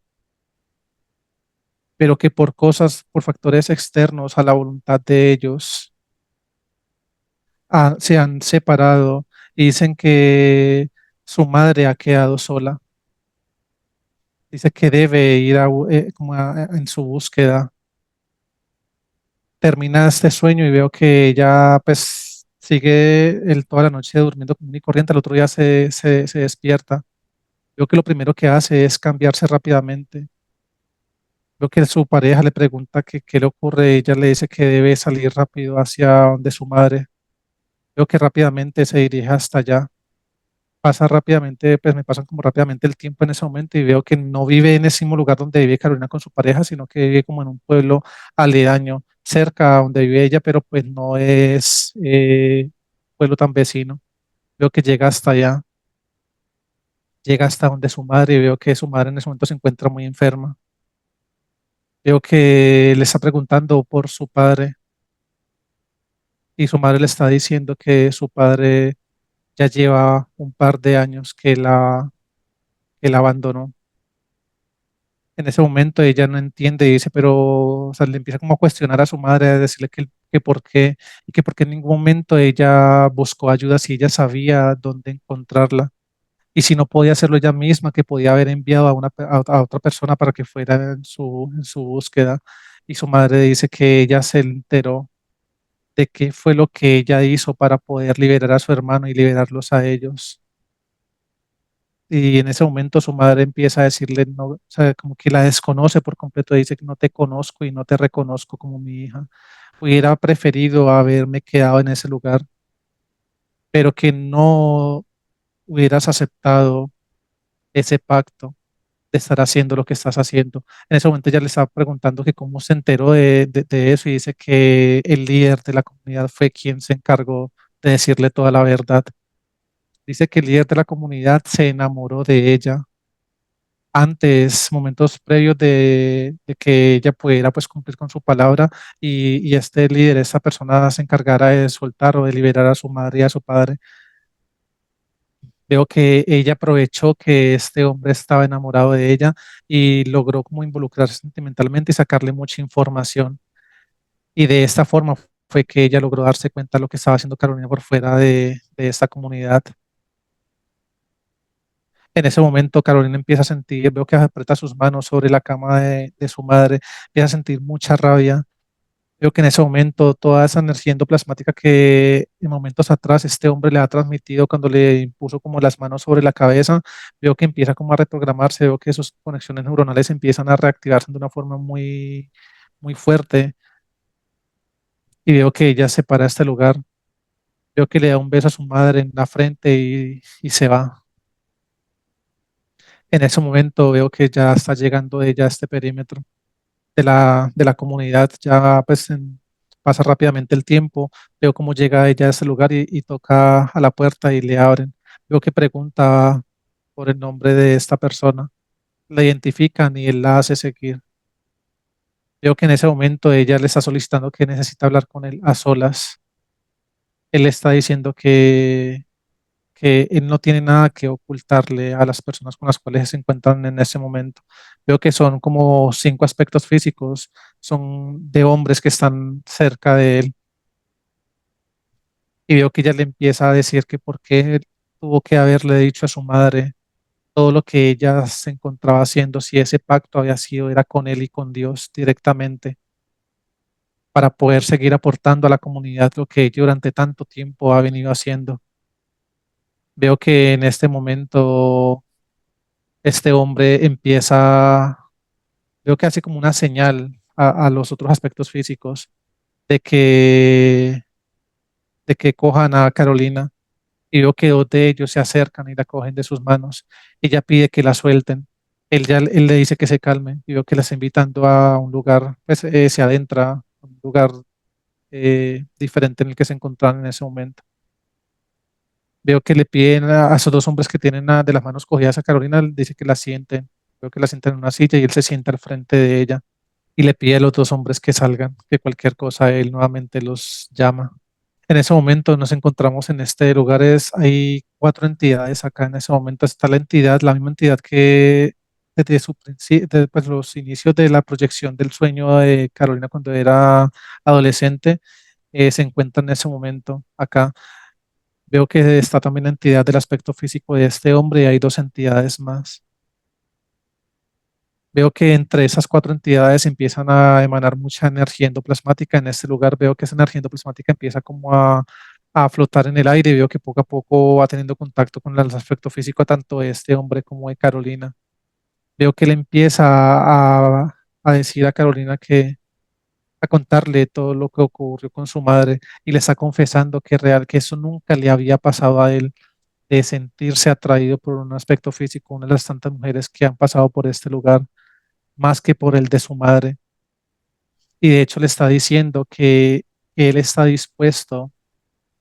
pero que por cosas, por factores externos a la voluntad de ellos, se han separado y dicen que su madre ha quedado sola. Dice que debe ir en su búsqueda. Termina este sueño y veo que ella pues sigue toda la noche durmiendo común y corriente. Al otro día se despierta. Veo que lo primero que hace es cambiarse rápidamente. Veo que su pareja le pregunta que qué le ocurre. Ella le dice que debe salir rápido hacia donde su madre. Veo que rápidamente se dirige hasta allá. Pasa rápidamente, pues me pasan como rápidamente el tiempo en ese momento y veo que no vive en ese mismo lugar donde vive Carolina con su pareja, sino que vive como en un pueblo aledaño, cerca a donde vive ella, pero pues no es pueblo tan vecino. Veo que llega hasta allá, llega hasta donde su madre y veo que su madre en ese momento se encuentra muy enferma. Veo que le está preguntando por su padre y su madre le está diciendo que su padre ya lleva un par de años que la abandonó. En ese momento ella no entiende y dice, pero, o sea, le empieza como a cuestionar a su madre, a decirle que por qué, y que por qué en ningún momento ella buscó ayuda si ella sabía dónde encontrarla. Y si no podía hacerlo ella misma, que podía haber enviado a otra persona para que fuera en su búsqueda. Y su madre dice que ella se enteró de qué fue lo que ella hizo para poder liberar a su hermano y liberarlos a ellos. Y en ese momento su madre empieza a decirle, no, o sea, como que la desconoce por completo, dice que no te conozco y no te reconozco como mi hija. Hubiera preferido haberme quedado en ese lugar, pero que no hubieras aceptado ese pacto de estar haciendo lo que estás haciendo. En ese momento ya le estaba preguntando que cómo se enteró de eso y dice que el líder de la comunidad fue quien se encargó de decirle toda la verdad. Dice que el líder de la comunidad se enamoró de ella antes, momentos previos de que ella pudiera pues cumplir con su palabra y este líder, esta persona se encargara de soltar o de liberar a su madre y a su padre. Veo que ella aprovechó que este hombre estaba enamorado de ella y logró como involucrarse sentimentalmente y sacarle mucha información. Y de esta forma fue que ella logró darse cuenta de lo que estaba haciendo Carolina por fuera de esta comunidad. En ese momento Carolina empieza a sentir, veo que aprieta sus manos sobre la cama de su madre, empieza a sentir mucha rabia, Veo que en ese momento toda esa energía endoplasmática que en momentos atrás este hombre le ha transmitido cuando le impuso como las manos sobre la cabeza, veo que empieza como a reprogramarse, veo que sus conexiones neuronales empiezan a reactivarse de una forma muy fuerte y veo que ella se para de este lugar, veo que le da un beso a su madre en la frente y se va. En ese momento veo que ya está llegando ella a este perímetro de la comunidad, ya pues pasa rápidamente el tiempo, veo cómo llega ella a ese lugar y toca a la puerta y le abren. Veo que pregunta por el nombre de esta persona, la identifican y él la hace seguir. Veo que en ese momento ella le está solicitando que necesita hablar con él a solas. Él le está diciendo que él no tiene nada que ocultarle a las personas con las cuales se encuentran en ese momento. Veo que son como 5 aspectos físicos, son de hombres que están cerca de él y veo que ella le empieza a decir que por qué tuvo que haberle dicho a su madre todo lo que ella se encontraba haciendo, si ese pacto había sido, era con él y con Dios directamente, para poder seguir aportando a la comunidad lo que ella durante tanto tiempo ha venido haciendo. Veo que en este momento este hombre empieza, veo que hace como una señal a los otros aspectos físicos de que cojan a Carolina y veo que 2 de ellos se acercan y la cogen de sus manos. Ella pide que la suelten. Él le dice que se calme y veo que la está invitando a un lugar, pues se adentra a un lugar diferente en el que se encontraban en ese momento. Veo que le piden a esos 2 hombres que tienen de las manos cogidas a Carolina, le dice que la sienten. Veo que la sientan en una silla y él se sienta al frente de ella y le pide a los 2 hombres que salgan, que cualquier cosa él nuevamente los llama. En ese momento nos encontramos en este lugar, hay 4 entidades acá en ese momento. Está la entidad, la misma entidad que desde pues, los inicios de la proyección del sueño de Carolina cuando era adolescente, se encuentra en ese momento acá. Veo que está también la entidad del aspecto físico de este hombre y hay 2 entidades más. Veo que entre esas 4 entidades empiezan a emanar mucha energía endoplasmática. En este lugar veo que esa energía endoplasmática empieza como a flotar en el aire y veo que poco a poco va teniendo contacto con el aspecto físico tanto de este hombre como de Carolina. Veo que él empieza a decir a Carolina a contarle todo lo que ocurrió con su madre y le está confesando que es real, que eso nunca le había pasado a él, de sentirse atraído por un aspecto físico, una de las tantas mujeres que han pasado por este lugar más que por el de su madre. Y de hecho le está diciendo que él está dispuesto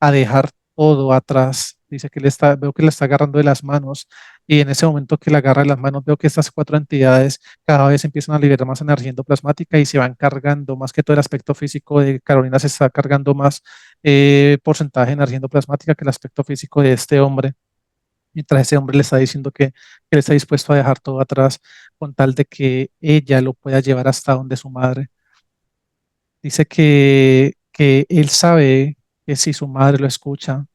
a dejar todo atrás. Dice que veo que le está agarrando de las manos y en ese momento que le agarra de las manos veo que estas 4 entidades cada vez empiezan a liberar más energía endoplasmática y se van cargando, más que todo el aspecto físico de Carolina se está cargando más porcentaje de energía endoplasmática que el aspecto físico de este hombre. Mientras ese hombre le está diciendo que él está dispuesto a dejar todo atrás con tal de que ella lo pueda llevar hasta donde su madre. Dice que él sabe que si su madre lo escucha,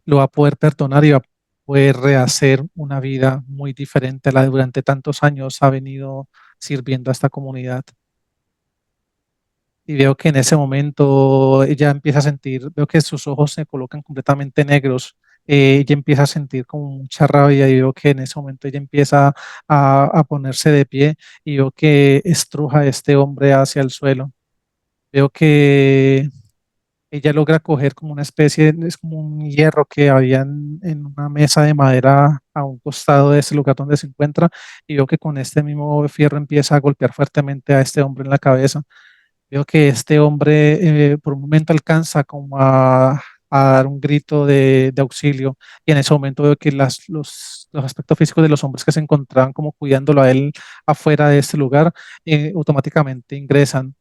lo va a poder perdonar y va a poder rehacer una vida muy diferente a la de durante tantos años ha venido sirviendo a esta comunidad. Y veo que en ese momento ella empieza a sentir, veo que sus ojos se colocan completamente negros. Ella empieza a sentir como mucha rabia y veo que en ese momento ella empieza a ponerse de pie y veo que estruja a este hombre hacia el suelo. Veo que ella logra coger como una especie, es como un hierro que había en una mesa de madera a un costado de ese lugar donde se encuentra y veo que con este mismo fierro empieza a golpear fuertemente a este hombre en la cabeza. Veo que este hombre por un momento alcanza como a dar un grito de auxilio y en ese momento veo que los aspectos físicos de los hombres que se encontraban como cuidándolo a él afuera de este lugar automáticamente ingresan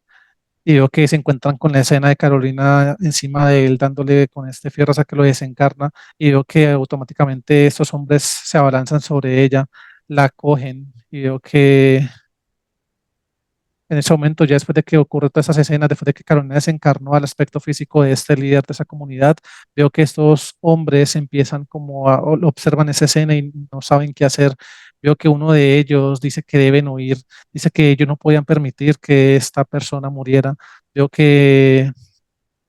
y veo que se encuentran con la escena de Carolina encima de él dándole con este fierro hasta que lo desencarna y veo que automáticamente estos hombres se abalanzan sobre ella, la cogen y veo que en ese momento, ya después de que ocurre todas esas escenas, después de que Carolina desencarnó al aspecto físico de este líder de esa comunidad, veo que estos hombres empiezan como observan esa escena y no saben qué hacer. Veo que uno de ellos dice que deben huir, dice que ellos no podían permitir que esta persona muriera. Veo que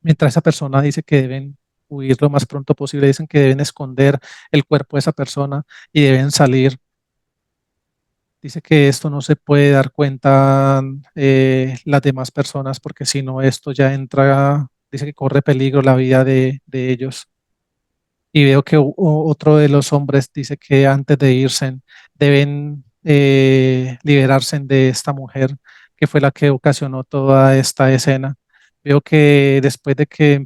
mientras esa persona dice que deben huir lo más pronto posible, dicen que deben esconder el cuerpo de esa persona y deben salir. Dice que esto no se puede dar cuenta las demás personas porque si no esto ya entra, dice que corre peligro la vida de ellos. Y veo que otro de los hombres dice que antes de irse deben liberarse de esta mujer que fue la que ocasionó toda esta escena. Veo que después de que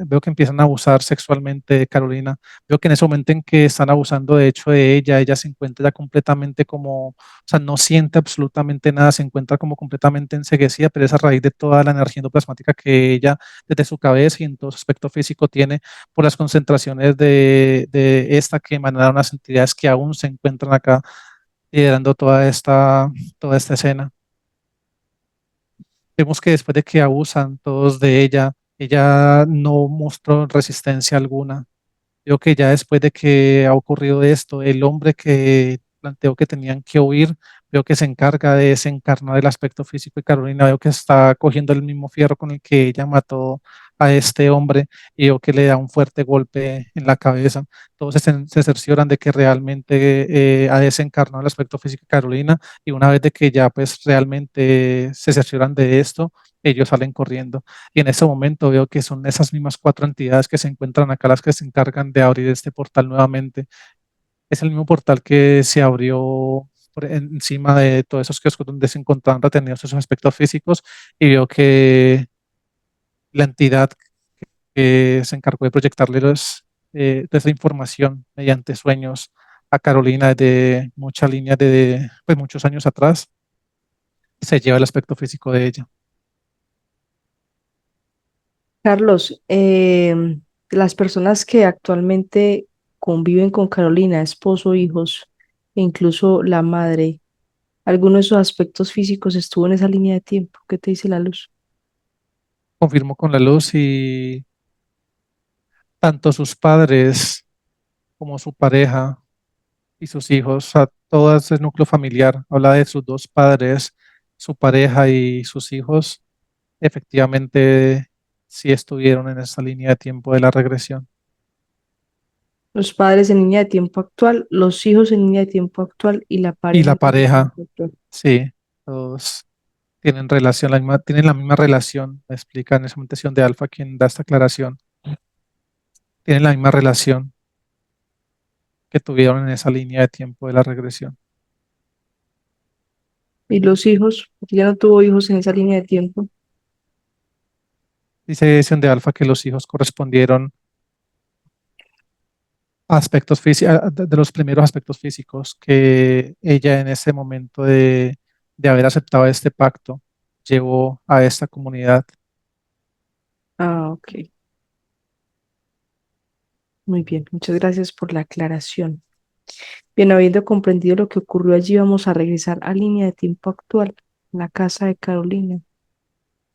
veo que empiezan a abusar sexualmente de Carolina. Veo que en ese momento en que están abusando de hecho de ella, ella se encuentra ya completamente como, o sea, no siente absolutamente nada, se encuentra como completamente enceguecida, pero es a raíz de toda la energía endoplasmática que ella desde su cabeza y en todo su aspecto físico tiene por las concentraciones de esta que emanaron las entidades que aún se encuentran acá liderando toda esta escena. Vemos que después de que abusan todos de ella, ella no mostró resistencia alguna. Creo que ya después de que ha ocurrido esto, el hombre que planteó que tenían que huir, veo que se encarga de desencarnar el aspecto físico de Carolina, veo que está cogiendo el mismo fierro con el que ella mató a este hombre y veo que le da un fuerte golpe en la cabeza. Todos se cercioran de que realmente ha desencarnado el aspecto físico de Carolina y una vez de que ya pues realmente se cercioran de esto, ellos salen corriendo. Y en ese momento veo que son esas mismas cuatro entidades que se encuentran acá las que se encargan de abrir este portal nuevamente. Es el mismo portal que se abrió por encima de todos esos kioscos donde se encontraban retenidos esos aspectos físicos y veo que la entidad que se encargó de proyectarle toda esa información mediante sueños a Carolina de muchas líneas de pues, muchos años atrás, se lleva el aspecto físico de ella. Carlos, las personas que actualmente conviven con Carolina, esposo, hijos, e incluso la madre, ¿alguno de esos aspectos físicos estuvo en esa línea de tiempo? ¿Qué te dice la luz? Confirmó con la luz y tanto sus padres como su pareja y sus hijos, a todo ese núcleo familiar, habla de sus dos padres, su pareja y sus hijos, efectivamente sí estuvieron en esa línea de tiempo de la regresión. Los padres en línea de tiempo actual, los hijos en línea de tiempo actual y la Y pareja la en línea de pareja, tiempo actual. sí, todos tienen relación, tienen la misma relación, me explica en esa mutación de alfa quien da esta aclaración, tienen la misma relación que tuvieron en esa línea de tiempo de la regresión. Y los hijos, porque ya no tuvo hijos en esa línea de tiempo. Dice Sion de alfa que los hijos correspondieron aspectos físicos, de los primeros aspectos físicos que ella en ese momento de haber aceptado este pacto llevó a esta comunidad. Ah, ok. Muy bien, muchas gracias por la aclaración. Bien, habiendo comprendido lo que ocurrió allí, vamos a regresar a línea de tiempo actual, la casa de Carolina.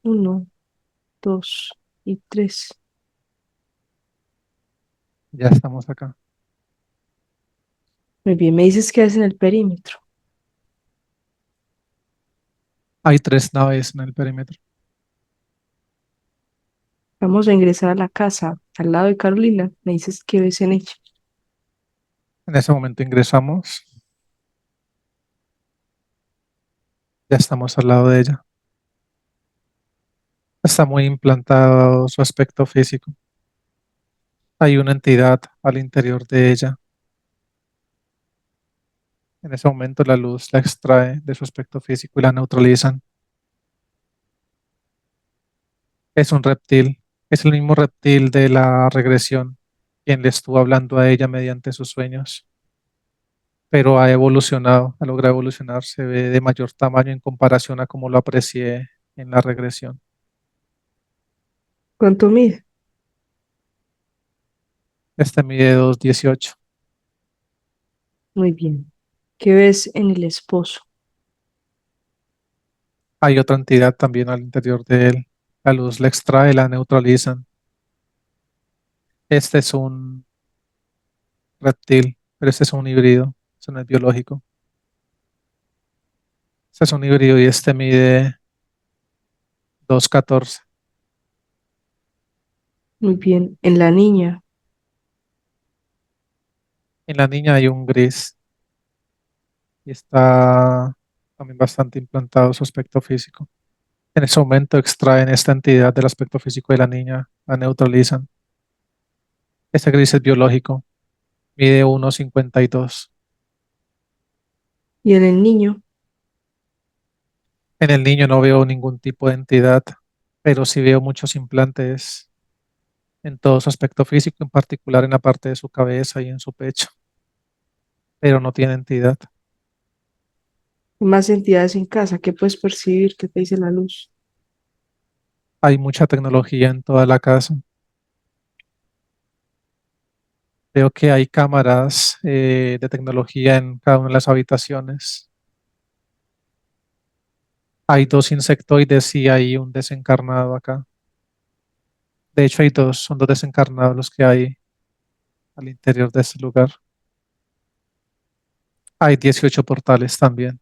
Uno, dos y tres. Ya estamos acá. Muy bien, me dices que es en el perímetro. Hay tres naves en el perímetro. Vamos a ingresar a la casa al lado de Carolina. Me dices que ves en ella. En ese momento ingresamos, ya estamos al lado de ella. Está muy implantado su aspecto físico. Hay una entidad al interior de ella. En ese momento la luz la extrae de su aspecto físico y la neutralizan. Es un reptil, es el mismo reptil de la regresión, quien le estuvo hablando a ella mediante sus sueños, pero ha evolucionado, ha logrado evolucionar, se ve de mayor tamaño en comparación a como lo aprecié en la regresión. ¿Cuánto mide? Este mide 2,18. Muy bien. ¿Qué ves en el esposo? Hay otra entidad también al interior de él. La luz la extrae, la neutralizan. Este es un reptil, pero este es un híbrido, eso no es biológico. Este es un híbrido y este mide 2,14. Muy bien. En la niña, En la niña hay un gris y está también bastante implantado su aspecto físico. En ese momento extraen esta entidad del aspecto físico de la niña, la neutralizan. Este gris es biológico, mide 1,52. y en el niño, En el niño no veo ningún tipo de entidad, pero sí veo muchos implantes en todo su aspecto físico, en particular en la parte de su cabeza y en su pecho, pero no tiene entidad. más entidades en casa. ¿Qué puedes percibir? ¿Qué te dice la luz? Hay mucha tecnología en toda la casa. Veo que hay cámaras de tecnología en cada una de las habitaciones. Hay dos insectoides y hay un desencarnado acá. De hecho, hay dos, son dos desencarnados los que hay al interior de este lugar. Hay 18 portales también.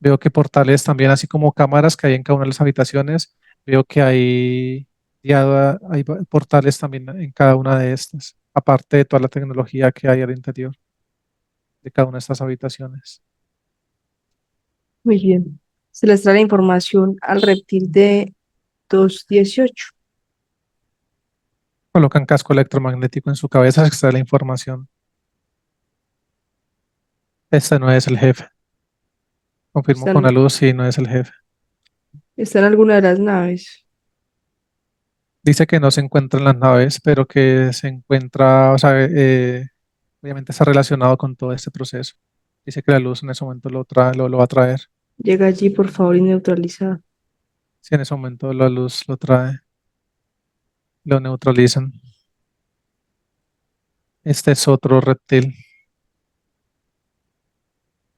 Veo que portales también, así como cámaras que hay en cada una de las habitaciones, veo que hay portales también en cada una de estas, aparte de toda la tecnología que hay al interior de cada una de estas habitaciones. Muy bien. Se les trae la información al reptil de 218. Colocan casco electromagnético en su cabeza, se extrae la información. Este no es el jefe. Confirmo con la Están, luz y no es el jefe. está en alguna de las naves. Dice que no se encuentra en las naves, pero que se encuentra, o sea, obviamente está relacionado con todo este proceso. Dice que la luz en ese momento lo va a traer. Llega allí, por favor, y neutraliza. Si en ese momento la luz lo trae, lo neutralizan. Este es otro reptil.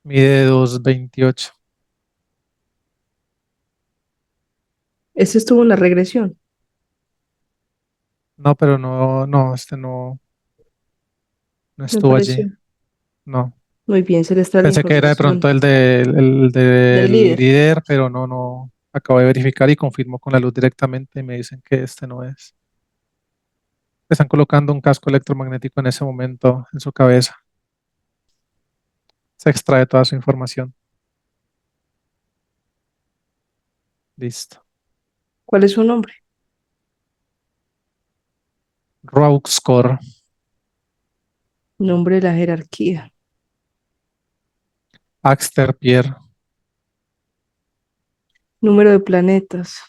Mide 2,28. Este estuvo en la regresión. No, pero no, este no Me estuvo allí. pareció. No. Muy bien, se les trae la Pensé que era de pronto información el del del líder. líder, pero no. Acabo de verificar y confirmo con la luz directamente y me dicen que este no es. Están colocando un casco electromagnético en ese momento en su cabeza. Se extrae toda su información. Listo. ¿Cuál es su nombre? Rauxcore, Nombre de la jerarquía. Axter Pierre, Número de planetas.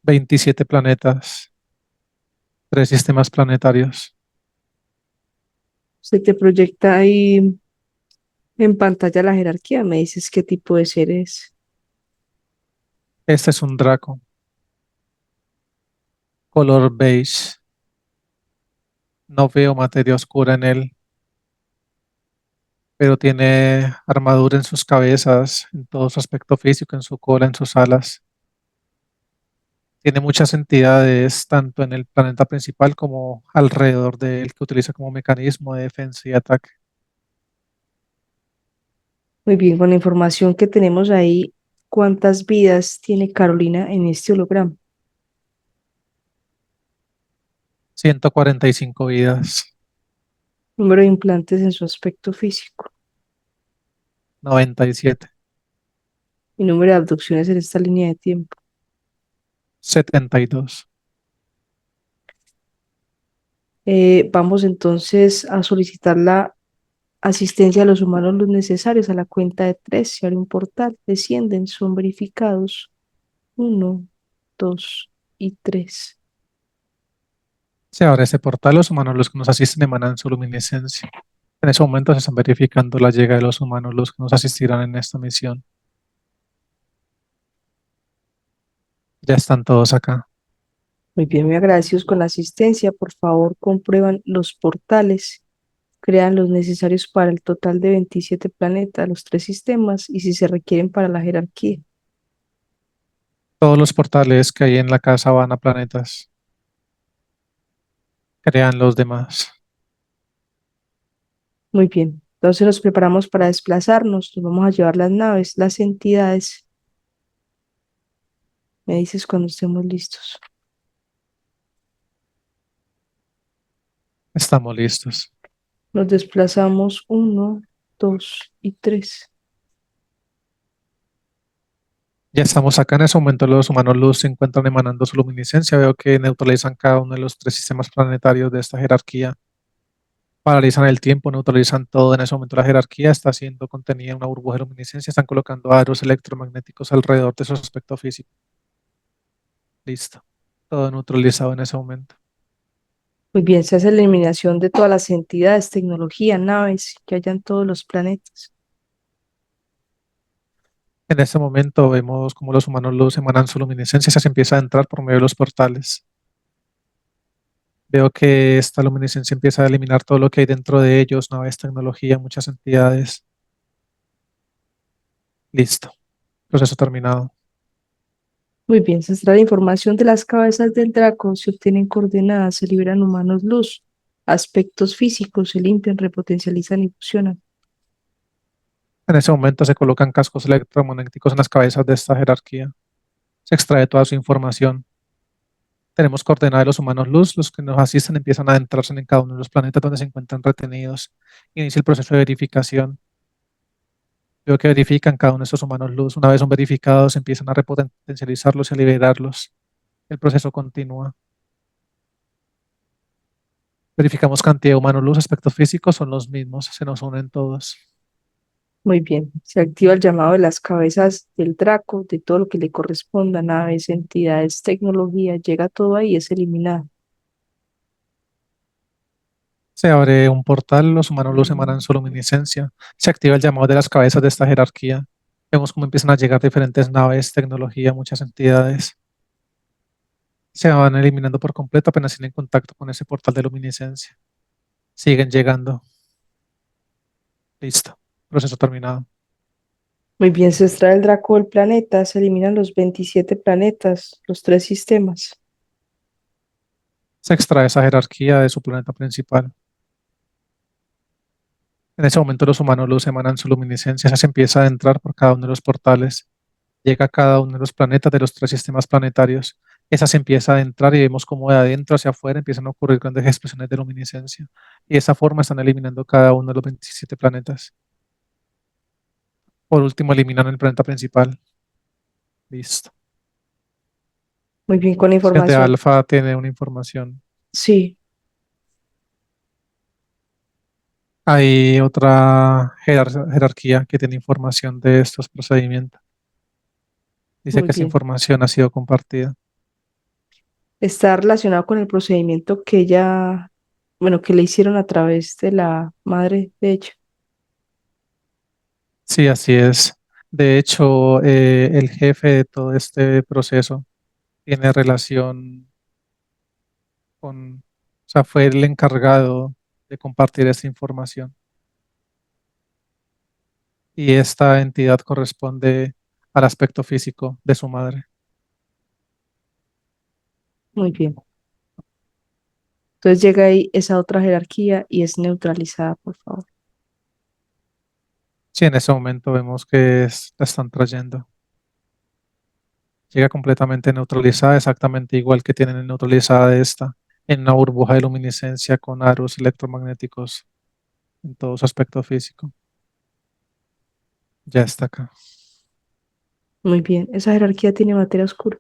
27 planetas, 3 sistemas planetarios. Se te proyecta ahí en pantalla la jerarquía. Me dices qué tipo de ser es. Este es un Draco, color beige. No veo materia oscura en él, pero tiene armadura en sus cabezas, en todo su aspecto físico, en su cola, en sus alas. Tiene muchas entidades, tanto en el planeta principal como alrededor de él, que utiliza como mecanismo de defensa y ataque. Muy bien, con la información que tenemos ahí, ¿cuántas vidas tiene Carolina en este holograma? 145 vidas, Número de implantes en su aspecto físico 97, y número de abducciones en esta línea de tiempo. 72. Vamos entonces a solicitar la asistencia a los humanos los necesarios. A la cuenta de tres se abre un portal, descienden, son verificados. Uno, dos y tres. Se abre ese portal, los humanos los que nos asisten emanan su luminiscencia. En ese momento se están verificando la llegada de los humanos los que nos asistirán en esta misión. Ya están todos acá. Muy bien, muy agradecidos con la asistencia. Por favor, comprueban los portales, crean los necesarios para el total de 27 planetas, los tres sistemas y si se requieren para la jerarquía. Todos los portales que hay en la casa van a planetas. Crean los demás. Muy bien. Entonces nos preparamos para desplazarnos, nos vamos a llevar las naves, las entidades. Me dices cuando estemos listos. Estamos listos. Nos desplazamos uno, dos y tres. Ya estamos acá. En ese momento los humanos luz se encuentran emanando su luminiscencia. Veo que neutralizan cada uno de los tres sistemas planetarios de esta jerarquía. Paralizan el tiempo, neutralizan todo. En ese momento la jerarquía está siendo contenida en una burbuja de luminiscencia. Están colocando aros electromagnéticos alrededor de su aspecto físico. Listo. Todo neutralizado en ese momento. Muy bien, se hace la eliminación de todas las entidades, tecnología, naves que hayan todos los planetas. En ese momento vemos como los humanos luz emanan su luminiscencia y se empieza a entrar por medio de los portales. Veo que esta luminiscencia empieza a eliminar todo lo que hay dentro de ellos, naves, tecnología, muchas entidades. Listo. Proceso terminado. Muy bien, se extrae la información de las cabezas del Draco, se obtienen coordenadas, se liberan humanos luz, aspectos físicos se limpian, repotencializan y fusionan. En ese momento se colocan cascos electromagnéticos en las cabezas de esta jerarquía. Se extrae toda su información. Tenemos coordenadas de los humanos luz, los que nos asisten empiezan a adentrarse en cada uno de los planetas donde se encuentran retenidos. Inicia el proceso de verificación. Veo que verifican cada uno de estos humanos luz. Una vez son verificados, empiezan a repotencializarlos y a liberarlos. El proceso continúa. Verificamos cantidad de humanos luz, aspectos físicos son los mismos, se nos unen todos. Muy bien, se activa el llamado de las cabezas del Draco, de todo lo que le corresponda, naves, entidades, tecnología, llega todo ahí, es eliminado. Se abre un portal, los humanos luz emanan su luminiscencia. Se activa el llamado de las cabezas de esta jerarquía. Vemos cómo empiezan a llegar diferentes naves, tecnología, muchas entidades. Se van eliminando por completo apenas tienen contacto con ese portal de luminiscencia. Siguen llegando. Listo. Proceso terminado. Muy bien, se extrae el Draco del planeta, se eliminan los 27 planetas, los tres sistemas. Se extrae esa jerarquía de su planeta principal. En ese momento los humanos luz emanan su luminiscencia. Se empieza a entrar por cada uno de los portales. Llega a cada uno de los planetas de los tres sistemas planetarios. Esa se empieza a entrar y vemos cómo de adentro hacia afuera empiezan a ocurrir grandes explosiones de luminiscencia. Y de esa forma están eliminando cada uno de los 27 planetas. Por último, eliminan el planeta principal. Listo. Muy bien, con El de información. Alfa tiene una información. Sí, Hay otra jerarquía que tiene información de estos procedimientos. Dice muy que esa bien. información ha sido compartida. Está relacionado con el procedimiento que ella, bueno, que le hicieron a través de la madre de ella. Sí, así es. De hecho, el jefe de todo este proceso tiene relación con, o sea, fue el encargado de compartir esta información. Y esta entidad corresponde al aspecto físico de su madre. Muy bien. Entonces llega ahí esa otra jerarquía y es neutralizada, por favor. Sí, en ese momento vemos que la están trayendo. Llega completamente neutralizada, exactamente igual que tienen neutralizada esta, en una burbuja de luminiscencia con aros electromagnéticos en todo su aspecto físico. Ya está acá. Muy bien. Esa jerarquía tiene materia oscura.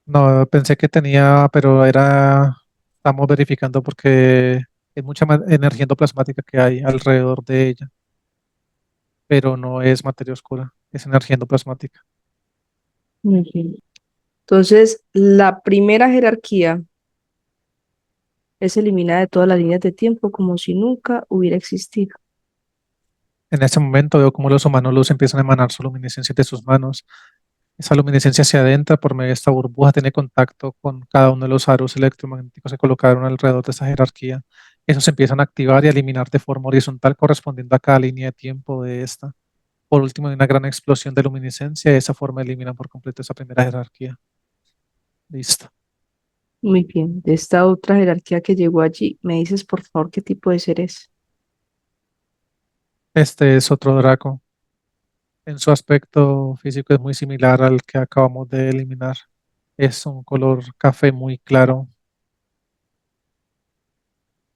No, pensé que tenía, pero estamos verificando porque es mucha energía endoplasmática que hay alrededor de ella, pero no es materia oscura, es energía endoplasmática. Muy bien. Entonces, la primera jerarquía es eliminada de todas las líneas de tiempo como si nunca hubiera existido. En ese momento veo cómo los humanos luz empiezan a emanar su luminiscencia de sus manos. Esa luminiscencia se adentra por medio de esta burbuja, tiene contacto con cada uno de los aros electromagnéticos que colocaron alrededor de esa jerarquía. Esos se empiezan a activar y a eliminar de forma horizontal correspondiendo a cada línea de tiempo de esta. Por último, hay una gran explosión de luminiscencia y de esa forma eliminan por completo esa primera jerarquía. Listo. Muy bien. De esta otra jerarquía que llegó allí, ¿me dices por favor qué tipo de ser es? Este es otro Draco. En su aspecto físico es muy similar al que acabamos de eliminar. Es un color café muy claro.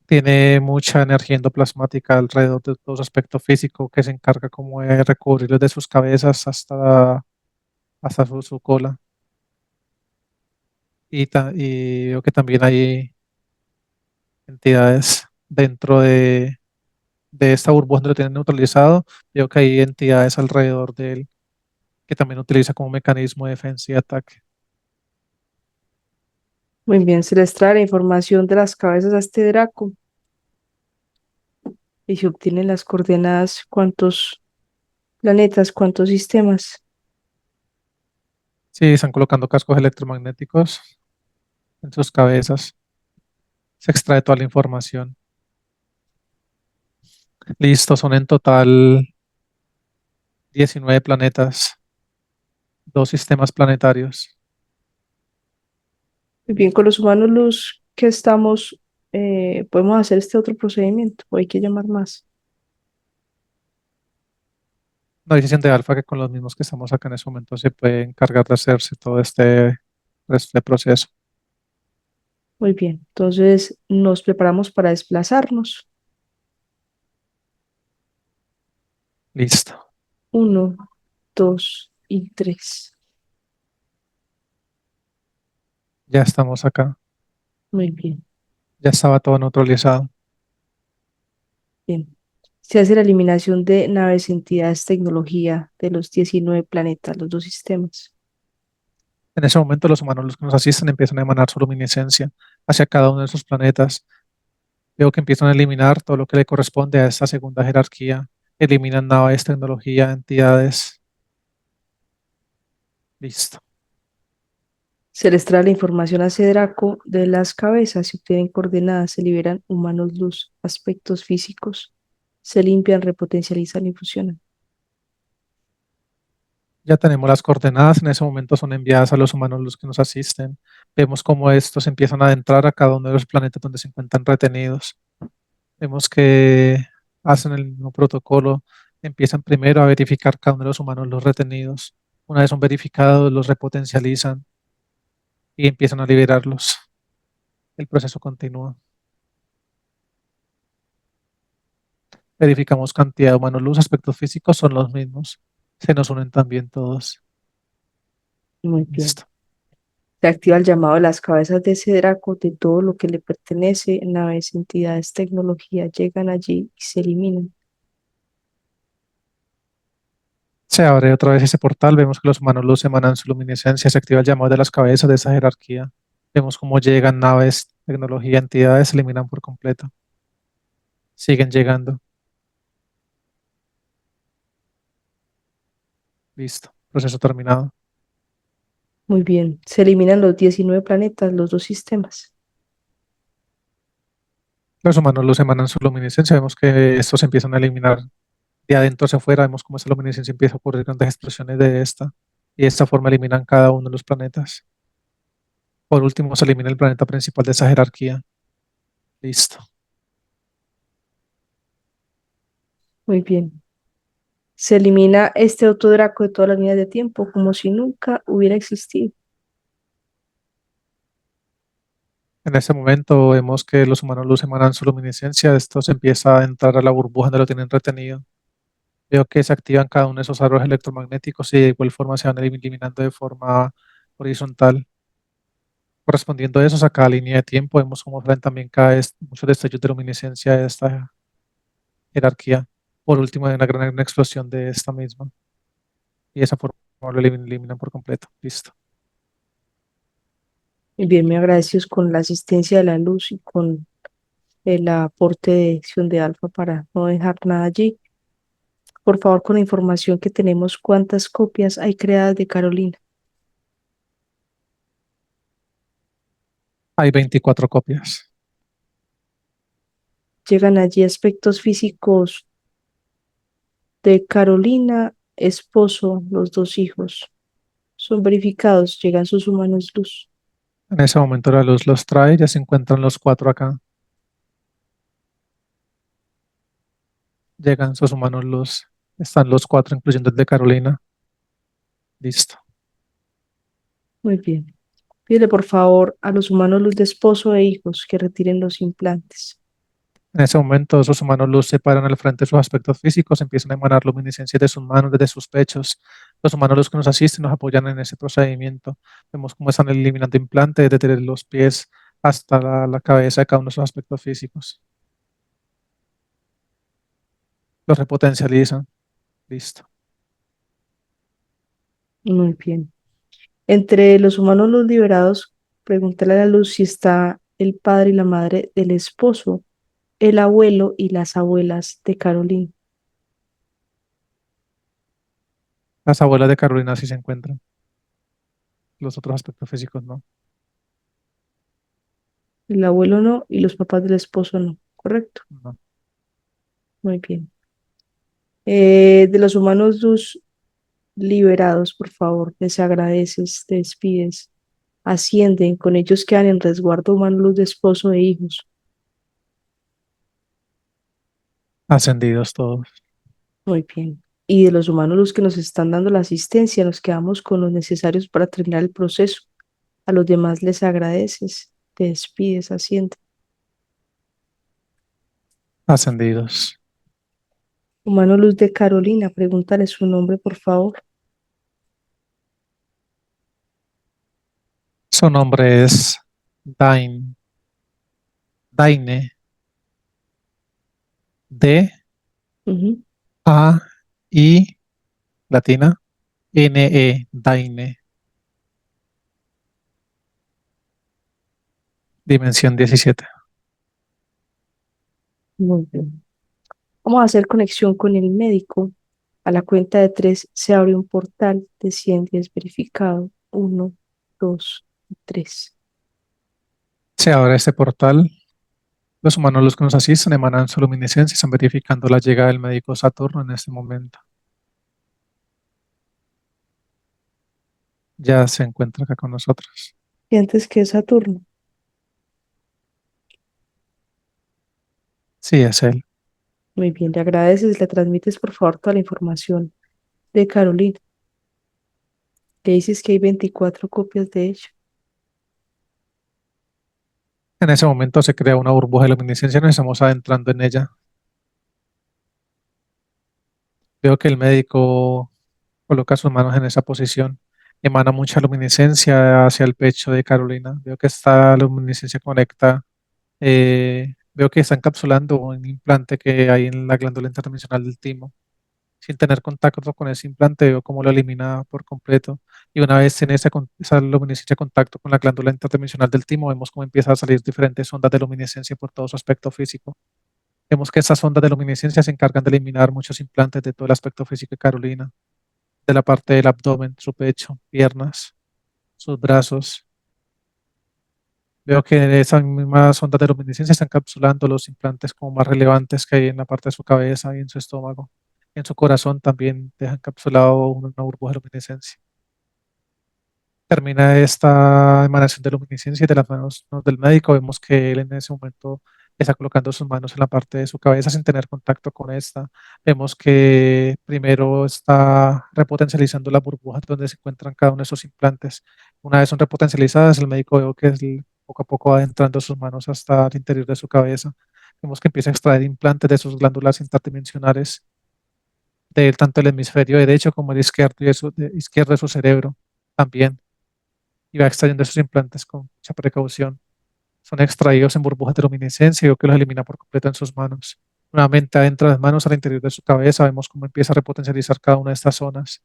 Tiene mucha energía endoplasmática alrededor de todo su aspecto físico que se encarga como de recubrirlo de sus cabezas hasta su cola. Y veo que también hay entidades dentro de esta burbuja donde lo tienen neutralizado. Veo que hay entidades alrededor de él que también utiliza como mecanismo de defensa y ataque. Muy bien, se les trae la información de las cabezas a este Draco y se obtienen las coordenadas, cuántos planetas, cuántos sistemas. Sí, están colocando cascos electromagnéticos en sus cabezas. Se extrae toda la información. Listo, son en total 19 planetas, dos sistemas planetarios. Muy bien, con los humanos luz que estamos, podemos hacer este otro procedimiento o hay que llamar más. No dicen de alfa que con los mismos que estamos acá en ese momento se puede encargar de hacerse todo este proceso. Muy bien, entonces nos preparamos para desplazarnos. Listo, Uno, dos y tres. ya estamos acá. Muy bien, Ya estaba todo neutralizado. bien. Se hace la eliminación de naves, entidades, tecnología de los 19 planetas, los dos sistemas. En ese momento los humanos, los que nos asisten, empiezan a emanar su luminiscencia hacia cada uno de esos planetas. Veo que empiezan a eliminar todo lo que le corresponde a esta segunda jerarquía. Eliminan naves, tecnología, entidades. Listo. Se les trae la información a Cedraco de las cabezas, se obtienen coordenadas, se liberan humanos luz, aspectos físicos, se limpian, repotencializan y fusionan. Ya tenemos las coordenadas. En ese momento son enviadas a los humanos los que nos asisten. Vemos cómo estos empiezan a adentrar a cada uno de los planetas donde se encuentran retenidos. Vemos que hacen el mismo protocolo. Empiezan primero a verificar cada uno de los humanos los retenidos. Una vez son verificados, los repotencializan y empiezan a liberarlos. El proceso continúa. Verificamos cantidad de humanos luz, aspectos físicos son los mismos. Se nos unen también todos. Muy bien. Listo. Se activa el llamado de las cabezas de Cedraco, de todo lo que le pertenece, naves, entidades, tecnología, llegan allí y se eliminan. Se abre otra vez ese portal. Vemos que los humanos luz emanan su luminiscencia. Se activa el llamado de las cabezas de esa jerarquía. Vemos cómo llegan naves, tecnología, entidades, se eliminan por completo. Siguen llegando. Listo. Proceso terminado. Muy bien. Se eliminan los 19 planetas, los dos sistemas. Los humanos luz emanan su luminiscencia. Vemos que estos se empiezan a eliminar de adentro hacia afuera. Vemos cómo esa luminiscencia empieza a ocurrir grandes explosiones de esta. Y de esta forma eliminan cada uno de los planetas. Por último, se elimina el planeta principal de esa jerarquía. Listo. Muy bien. Se elimina este autodraco de todas las líneas de tiempo, como si nunca hubiera existido. En ese momento vemos que los humanos luz emanan su luminiscencia. Esto se empieza a entrar a la burbuja donde lo tienen retenido. Veo que se activan cada uno de esos aros electromagnéticos y de igual forma se van eliminando de forma horizontal. Correspondiendo a eso, a cada línea de tiempo, vemos cómo salen también muchos destellos de luminiscencia de esta jerarquía. Por último, hay una gran explosión de esta misma. Y de esa forma lo eliminan por completo. Listo. Y bien, me agradecidos con la asistencia de la luz y con el aporte de acción de alfa para no dejar nada allí. Por favor, con la información que tenemos, ¿cuántas copias hay creadas de Carolina? Hay 24 copias. Llegan allí aspectos físicos de Carolina, esposo, los dos hijos. Son verificados, llegan sus humanos luz. En ese momento la luz los trae, ya se encuentran los cuatro acá. Llegan sus humanos luz. Están los cuatro, incluyendo el de Carolina. Listo. Muy bien. Pídele por favor a los humanos luz de esposo e hijos que retiren los implantes. En ese momento, esos humanos luz se paran al frente de sus aspectos físicos, empiezan a emanar luminiscencia de sus manos, desde sus pechos. Los humanos luz que nos asisten nos apoyan en ese procedimiento. Vemos cómo están eliminando implantes desde los pies hasta la cabeza de cada uno de sus aspectos físicos. Los repotencializan. Listo. Muy bien. Entre los humanos luz liberados, pregúntale a la luz si está el padre y la madre del esposo, el abuelo y las abuelas de Carolina. Las abuelas de Carolina sí se encuentran. Los otros aspectos físicos no. El abuelo no y los papás del esposo no. ¿Correcto? No. Muy bien. De los humanos luz liberados, por favor, les agradeces, te despides, ascienden, con ellos quedan en resguardo humano luz de esposo e hijos. Ascendidos todos. Muy bien. Y de los humanos luz que nos están dando la asistencia, nos quedamos con los necesarios para terminar el proceso. A los demás les agradeces, te despides, ascienden. Ascendidos. Humano luz de Carolina, pregúntale su nombre, por favor. Su nombre es Daine. Ujú. D-A-I latina. N-E. Daine. Dimensión 17. Muy bien. Vamos a hacer conexión con el médico. A la cuenta de tres se abre un portal de 100 días verificado. Uno, dos, tres. Se abre este portal. Los humanos los que nos asisten emanan su luminiscencia y están verificando la llegada del médico Saturno en este momento. Ya se encuentra acá con nosotros. Y antes que Saturno. Sí, es él. Muy bien, le agradeces, le transmites por favor toda la información de Carolina. Le dices que hay 24 copias de ella. En ese momento se crea una burbuja de luminiscencia y nos estamos adentrando en ella. Veo que el médico coloca sus manos en esa posición. Emana mucha luminiscencia hacia el pecho de Carolina. Veo que esta luminiscencia conecta. Veo que está encapsulando un implante que hay en la glándula interdimensional del timo. Sin tener contacto con ese implante, veo cómo lo elimina por completo. Y una vez en esa luminiscencia contacto con la glándula interdimensional del timo, vemos cómo empiezan a salir diferentes ondas de luminiscencia por todo su aspecto físico. Vemos que esas ondas de luminiscencia se encargan de eliminar muchos implantes de todo el aspecto físico de Carolina, de la parte del abdomen, su pecho, piernas, sus brazos. Veo que esas mismas ondas de luminiscencia están encapsulando los implantes como más relevantes que hay en la parte de su cabeza y en su estómago. En su corazón también deja encapsulado una burbuja de luminiscencia. Termina esta emanación de luminiscencia y de las manos, ¿no?, del médico. Vemos que él en ese momento está colocando sus manos en la parte de su cabeza sin tener contacto con esta. Vemos que primero está repotencializando las burbujas donde se encuentran cada uno de esos implantes. Una vez son repotencializadas, el médico veo que poco a poco va entrando sus manos hasta el interior de su cabeza. Vemos que empieza a extraer implantes de sus glándulas interdimensionales, de tanto el hemisferio derecho como el izquierdo y izquierdo de su cerebro también, y va extrayendo esos implantes con mucha precaución. Son extraídos en burbujas de luminiscencia y veo que los elimina por completo en sus manos. Nuevamente adentra las manos al interior de su cabeza, vemos cómo empieza a repotencializar cada una de estas zonas.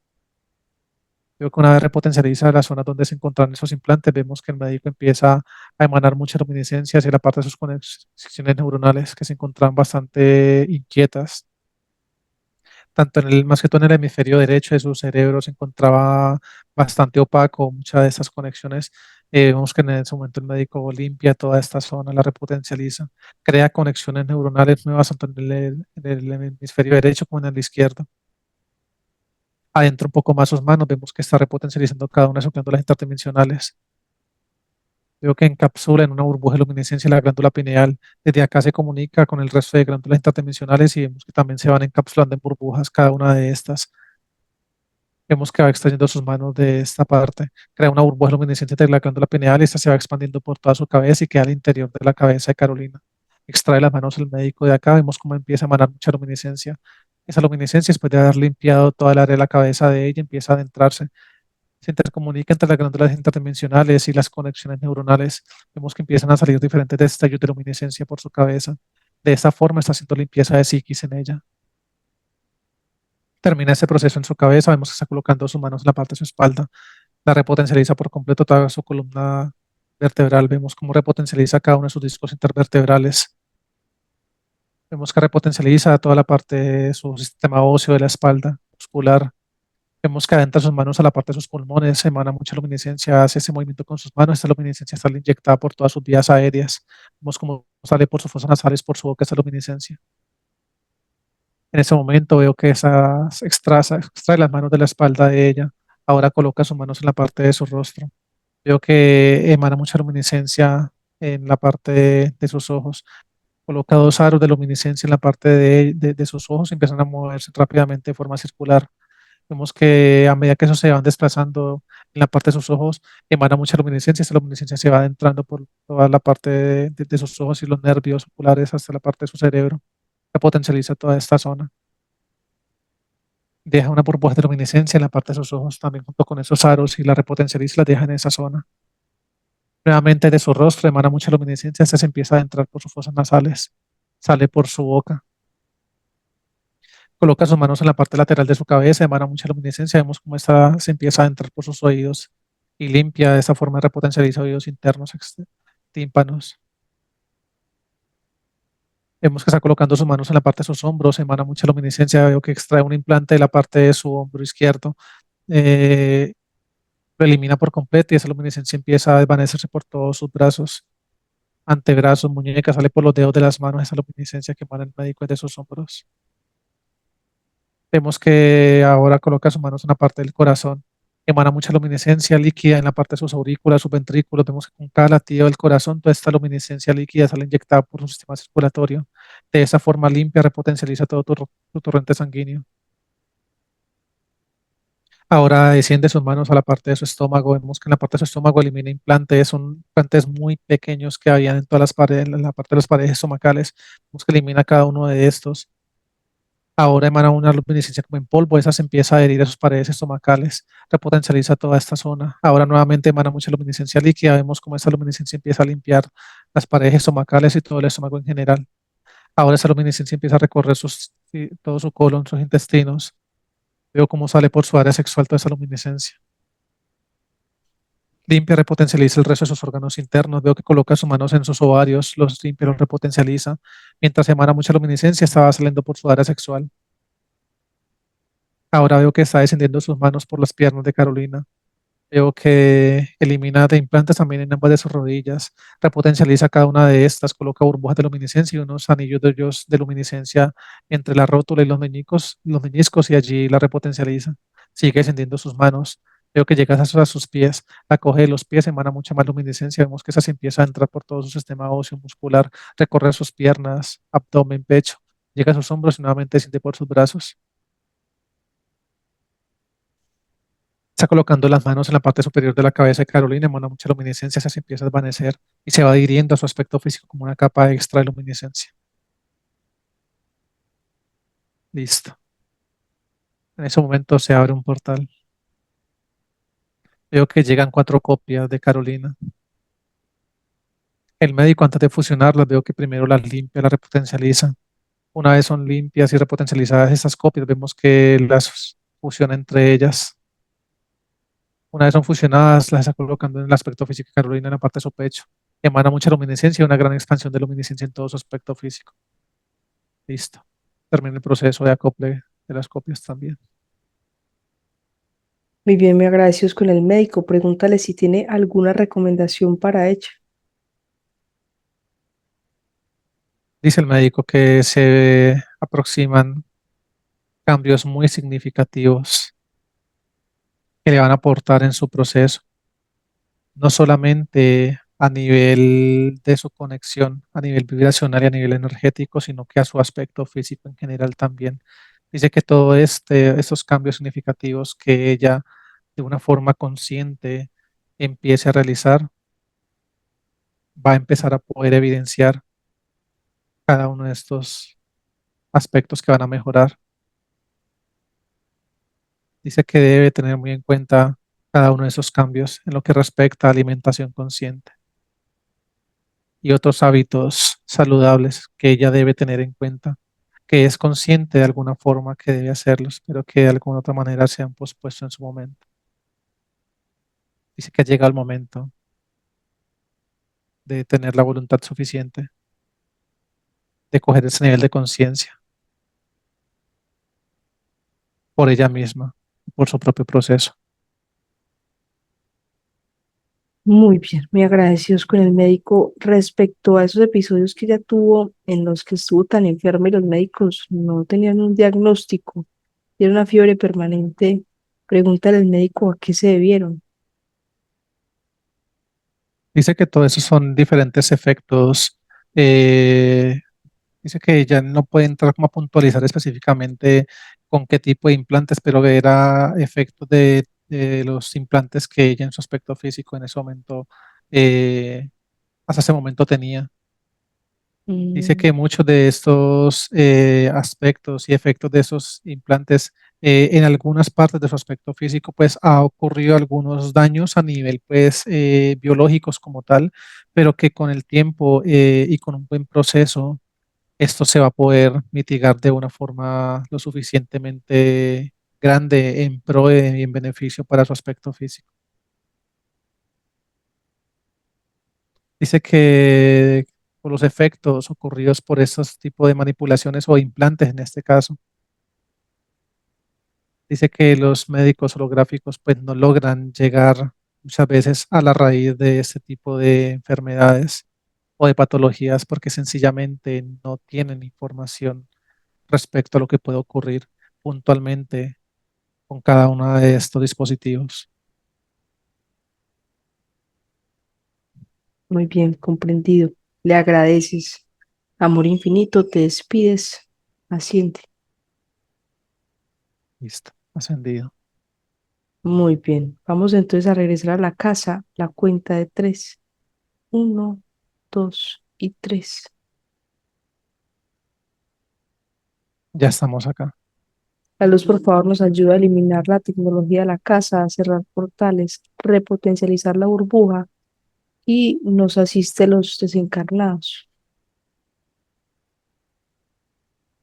Veo que una vez repotencializa la zona donde se encuentran esos implantes, vemos que el médico empieza a emanar mucha luminiscencia hacia la parte de sus conexiones neuronales que se encuentran bastante inquietas. Tanto más que todo en el hemisferio derecho de su cerebro se encontraba bastante opaco muchas de estas conexiones. Vemos que en ese momento el médico limpia toda esta zona, la repotencializa, crea conexiones neuronales nuevas tanto en el hemisferio derecho como en el izquierdo. Adentro un poco más sus manos, vemos que está repotencializando cada una de sus glándulas interdimensionales. Veo que encapsula en una burbuja de luminiscencia la glándula pineal. Desde acá se comunica con el resto de glándulas interdimensionales y vemos que también se van encapsulando en burbujas cada una de estas. Vemos que va extrayendo sus manos de esta parte, crea una burbuja luminiscente de la glándula pineal y esta se va expandiendo por toda su cabeza y queda al interior de la cabeza de Carolina. Extrae las manos el médico de acá, vemos cómo empieza a emanar mucha luminiscencia. Esa luminiscencia, después de haber limpiado toda el área de la cabeza de ella, empieza a adentrarse. Se intercomunica entre las glándulas interdimensionales y las conexiones neuronales. Vemos que empiezan a salir diferentes destellos de luminiscencia por su cabeza. De esta forma está haciendo limpieza de psiquis en ella. Termina ese proceso en su cabeza, vemos que está colocando sus manos en la parte de su espalda, la repotencializa por completo toda su columna vertebral, vemos cómo repotencializa cada uno de sus discos intervertebrales, vemos que repotencializa toda la parte de su sistema óseo de la espalda muscular, vemos que adentra sus manos a la parte de sus pulmones, emana mucha luminiscencia, hace ese movimiento con sus manos, esta luminiscencia está inyectada por todas sus vías aéreas, vemos cómo sale por sus fosas nasales, por su boca esta luminiscencia. En ese momento veo que extrae las manos de la espalda de ella. Ahora coloca sus manos en la parte de su rostro. Veo que emana mucha luminiscencia en la parte de sus ojos. Coloca dos aros de luminiscencia en la parte de sus ojos y empiezan a moverse rápidamente de forma circular. Vemos que a medida que esos se van desplazando en la parte de sus ojos, emana mucha luminiscencia. Esta luminiscencia se va adentrando por toda la parte de sus ojos y los nervios oculares hasta la parte de su cerebro. Se potencializa toda esta zona. Deja una burbuja de luminiscencia en la parte de sus ojos también junto con esos aros y la repotencializa y la deja en esa zona. Nuevamente de su rostro emana mucha luminiscencia, esta se empieza a entrar por sus fosas nasales, sale por su boca, coloca sus manos en la parte lateral de su cabeza, emana mucha luminiscencia, vemos cómo esta se empieza a entrar por sus oídos y limpia de esta forma repotencializa oídos internos, tímpanos. Vemos que está colocando sus manos en la parte de sus hombros, emana mucha luminiscencia, veo que extrae un implante de la parte de su hombro izquierdo. Eh, lo elimina por completo y esa luminiscencia empieza a desvanecerse por todos sus brazos, antebrazos, muñecas, sale por los dedos de las manos esa luminiscencia que emana el médico desde sus hombros. Vemos que ahora coloca sus manos en la parte del corazón, emana mucha luminiscencia líquida en la parte de sus aurículas, sus ventrículos. Vemos que con cada latido del corazón toda esta luminiscencia líquida sale inyectada por su sistema circulatorio. De esa forma limpia, repotencializa todo tu torrente sanguíneo. Ahora desciende sus manos a la parte de su estómago. Vemos que en la parte de su estómago elimina implantes, son implantes muy pequeños que habían en todas las paredes, en la parte de las paredes estomacales. Vemos que elimina cada uno de estos. Ahora emana una luminiscencia como en polvo, esa se empieza a adherir a sus paredes estomacales, repotencializa toda esta zona. Ahora nuevamente emana mucha luminiscencia líquida. Vemos cómo esa luminiscencia empieza a limpiar las paredes estomacales y todo el estómago en general. Ahora esa luminiscencia empieza a recorrer todo su colon, sus intestinos. Veo cómo sale por su área sexual toda esa luminiscencia. Limpia, repotencializa el resto de sus órganos internos. Veo que coloca sus manos en sus ovarios, los limpia, los repotencializa. Mientras emana mucha luminiscencia, estaba saliendo por su área sexual. Ahora veo que está descendiendo sus manos por las piernas de Carolina. Veo que elimina de implantes también en ambas de sus rodillas. Repotencializa cada una de estas. Coloca burbujas de luminiscencia y unos anillos de luminiscencia entre la rótula y los meñiscos y allí la repotencializa. Sigue descendiendo sus manos. Veo que llega a sus pies, la coge de los pies, emana mucha más luminiscencia. Vemos que esa se empieza a entrar por todo su sistema óseo muscular, recorrer sus piernas, abdomen, pecho. Llega a sus hombros y nuevamente desciende por sus brazos. Está colocando las manos en la parte superior de la cabeza de Carolina, emana mucha luminiscencia, se empieza a desvanecer y se va adhiriendo a su aspecto físico como una capa extra de luminiscencia. Listo. En ese momento se abre un portal. Veo que llegan cuatro copias de Carolina. El médico, antes de fusionarlas, veo que primero las limpia, las repotencializa. Una vez son limpias y repotencializadas estas copias, vemos que las fusiona entre ellas. Una vez son fusionadas, las está colocando en el aspecto físico de Carolina en la parte de su pecho. Emana mucha luminiscencia y una gran expansión de luminiscencia en todo su aspecto físico. Listo. Termina el proceso de acople de las copias también. Muy bien, me agradecidos con el médico. Pregúntale si tiene alguna recomendación para ella. Dice el médico que se aproximan cambios muy significativos que le van a aportar en su proceso. No solamente a nivel de su conexión, a nivel vibracional y a nivel energético, sino que a su aspecto físico en general también. Dice que todo estos cambios significativos que ella de una forma consciente empiece a realizar, va a empezar a poder evidenciar cada uno de estos aspectos que van a mejorar. Dice que debe tener muy en cuenta cada uno de esos cambios en lo que respecta a alimentación consciente y otros hábitos saludables que ella debe tener en cuenta, que es consciente de alguna forma que debe hacerlos, pero que de alguna otra manera se han pospuesto en su momento. Dice que llega el momento de tener la voluntad suficiente, de coger ese nivel de conciencia por ella misma, por su propio proceso. Muy bien, muy agradecidos con el médico respecto a esos episodios que ella tuvo en los que estuvo tan enferma y los médicos no tenían un diagnóstico y era una fiebre permanente. Pregúntale al médico a qué se debieron. Dice que todo eso son diferentes efectos. eh, Dice que ella no puede entrar como a puntualizar específicamente con qué tipo de implantes, pero era efectos de los implantes que ella en su aspecto físico en ese momento, eh, hasta ese momento tenía. Dice Mm, que muchos de estos aspectos y efectos de esos implantes en algunas partes de su aspecto físico pues ha ocurrido algunos daños a nivel pues biológicos como tal, pero que con el tiempo y con un buen proceso esto se va a poder mitigar de una forma lo suficientemente grande en pro y en beneficio para su aspecto físico. Dice que por los efectos ocurridos por estos tipos de manipulaciones o implantes en este caso, dice que los médicos holográficos pues no logran llegar muchas veces a la raíz de este tipo de enfermedades o de patologías porque sencillamente no tienen información respecto a lo que puede ocurrir puntualmente con cada uno de estos dispositivos. muy bien, comprendido. Le agradeces. Amor infinito, te despides. Asiente. Listo, ascendido. Muy bien. Vamos entonces a regresar a la casa. La cuenta de tres. Uno, dos y tres. Ya estamos acá. La luz, por favor, nos ayuda a eliminar la tecnología de la casa, a cerrar portales, repotencializar la burbuja y nos asiste a los desencarnados.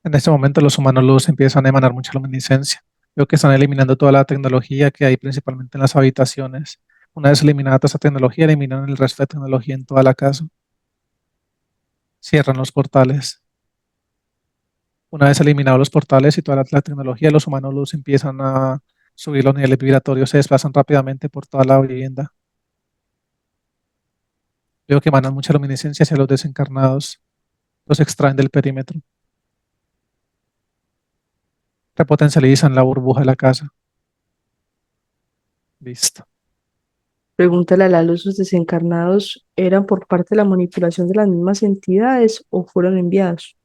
En este momento los humanos luz empiezan a emanar mucha luminiscencia. Veo que están eliminando toda la tecnología que hay principalmente en las habitaciones. Una vez eliminada toda esa tecnología, eliminan el resto de tecnología en toda la casa. Cierran los portales. Una vez eliminados los portales y toda la tecnología, los humanos luz empiezan a subir los niveles vibratorios, se desplazan rápidamente por toda la vivienda. Veo que emanan mucha luminiscencia hacia los desencarnados, los extraen del perímetro, repotencializan la burbuja de la casa. Listo. Pregúntale a la luz, ¿los desencarnados eran por parte de la manipulación de las mismas entidades o fueron enviados?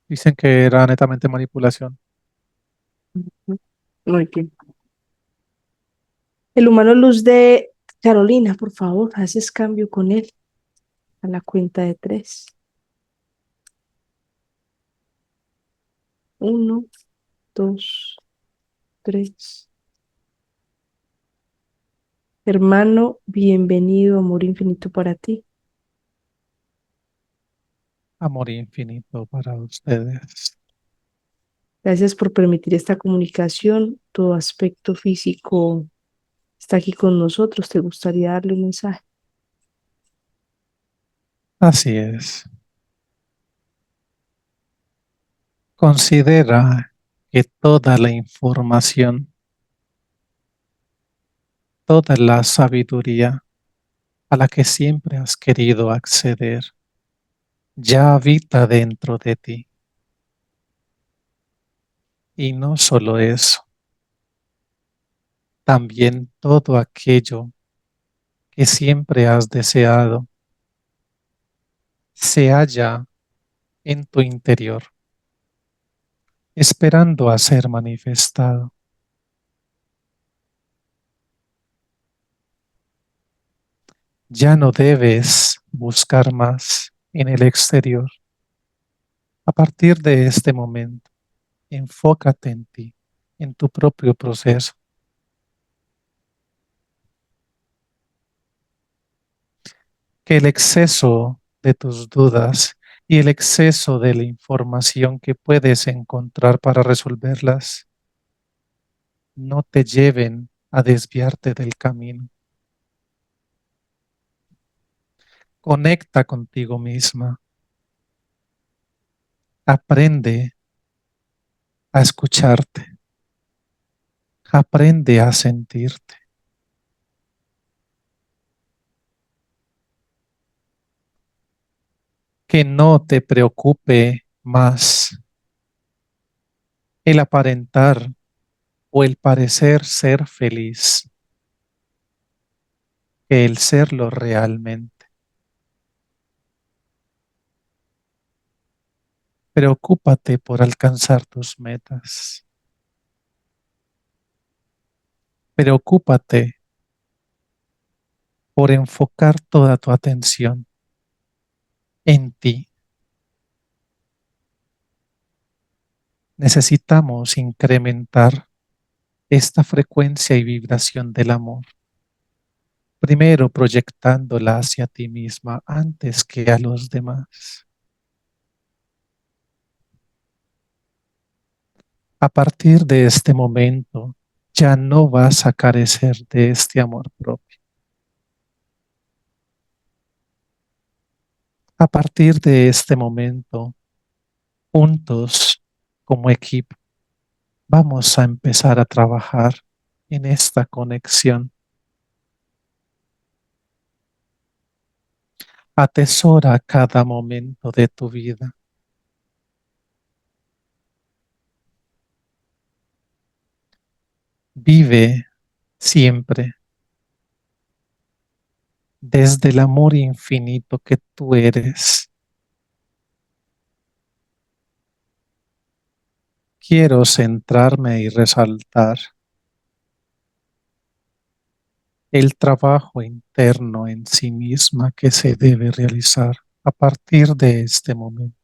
Dicen que era netamente manipulación. Ujú. Muy bien. El humano luz de Carolina, por favor, haces cambio con él a la cuenta de tres. Uno, dos, tres. Hermano, bienvenido, amor infinito para ti. Amor infinito para ustedes. Gracias por permitir esta comunicación. Tu aspecto físico está aquí con nosotros. ¿Te gustaría darle un mensaje? Así es. Considera que toda la información, toda la sabiduría a la que siempre has querido acceder ya habita dentro de ti. Y no solo eso, también todo aquello que siempre has deseado se halla en tu interior, esperando a ser manifestado. Ya no debes buscar más en el exterior. A partir de este momento, enfócate en ti, en tu propio proceso. Que el exceso de tus dudas y el exceso de la información que puedes encontrar para resolverlas no te lleven a desviarte del camino. Conecta contigo misma. Aprende a escucharte. Aprende a sentirte. Que no te preocupe más el aparentar o el parecer ser feliz que el serlo realmente. Preocúpate por alcanzar tus metas. Preocúpate por enfocar toda tu atención en ti. Necesitamos incrementar esta frecuencia y vibración del amor, primero proyectándola hacia ti misma antes que a los demás. A partir de este momento, ya no vas a carecer de este amor propio. A partir de este momento, juntos, como equipo, vamos a empezar a trabajar en esta conexión. Atesora cada momento de tu vida. Vive siempre desde el amor infinito que tú eres. Quiero centrarme y resaltar el trabajo interno en sí misma que se debe realizar a partir de este momento,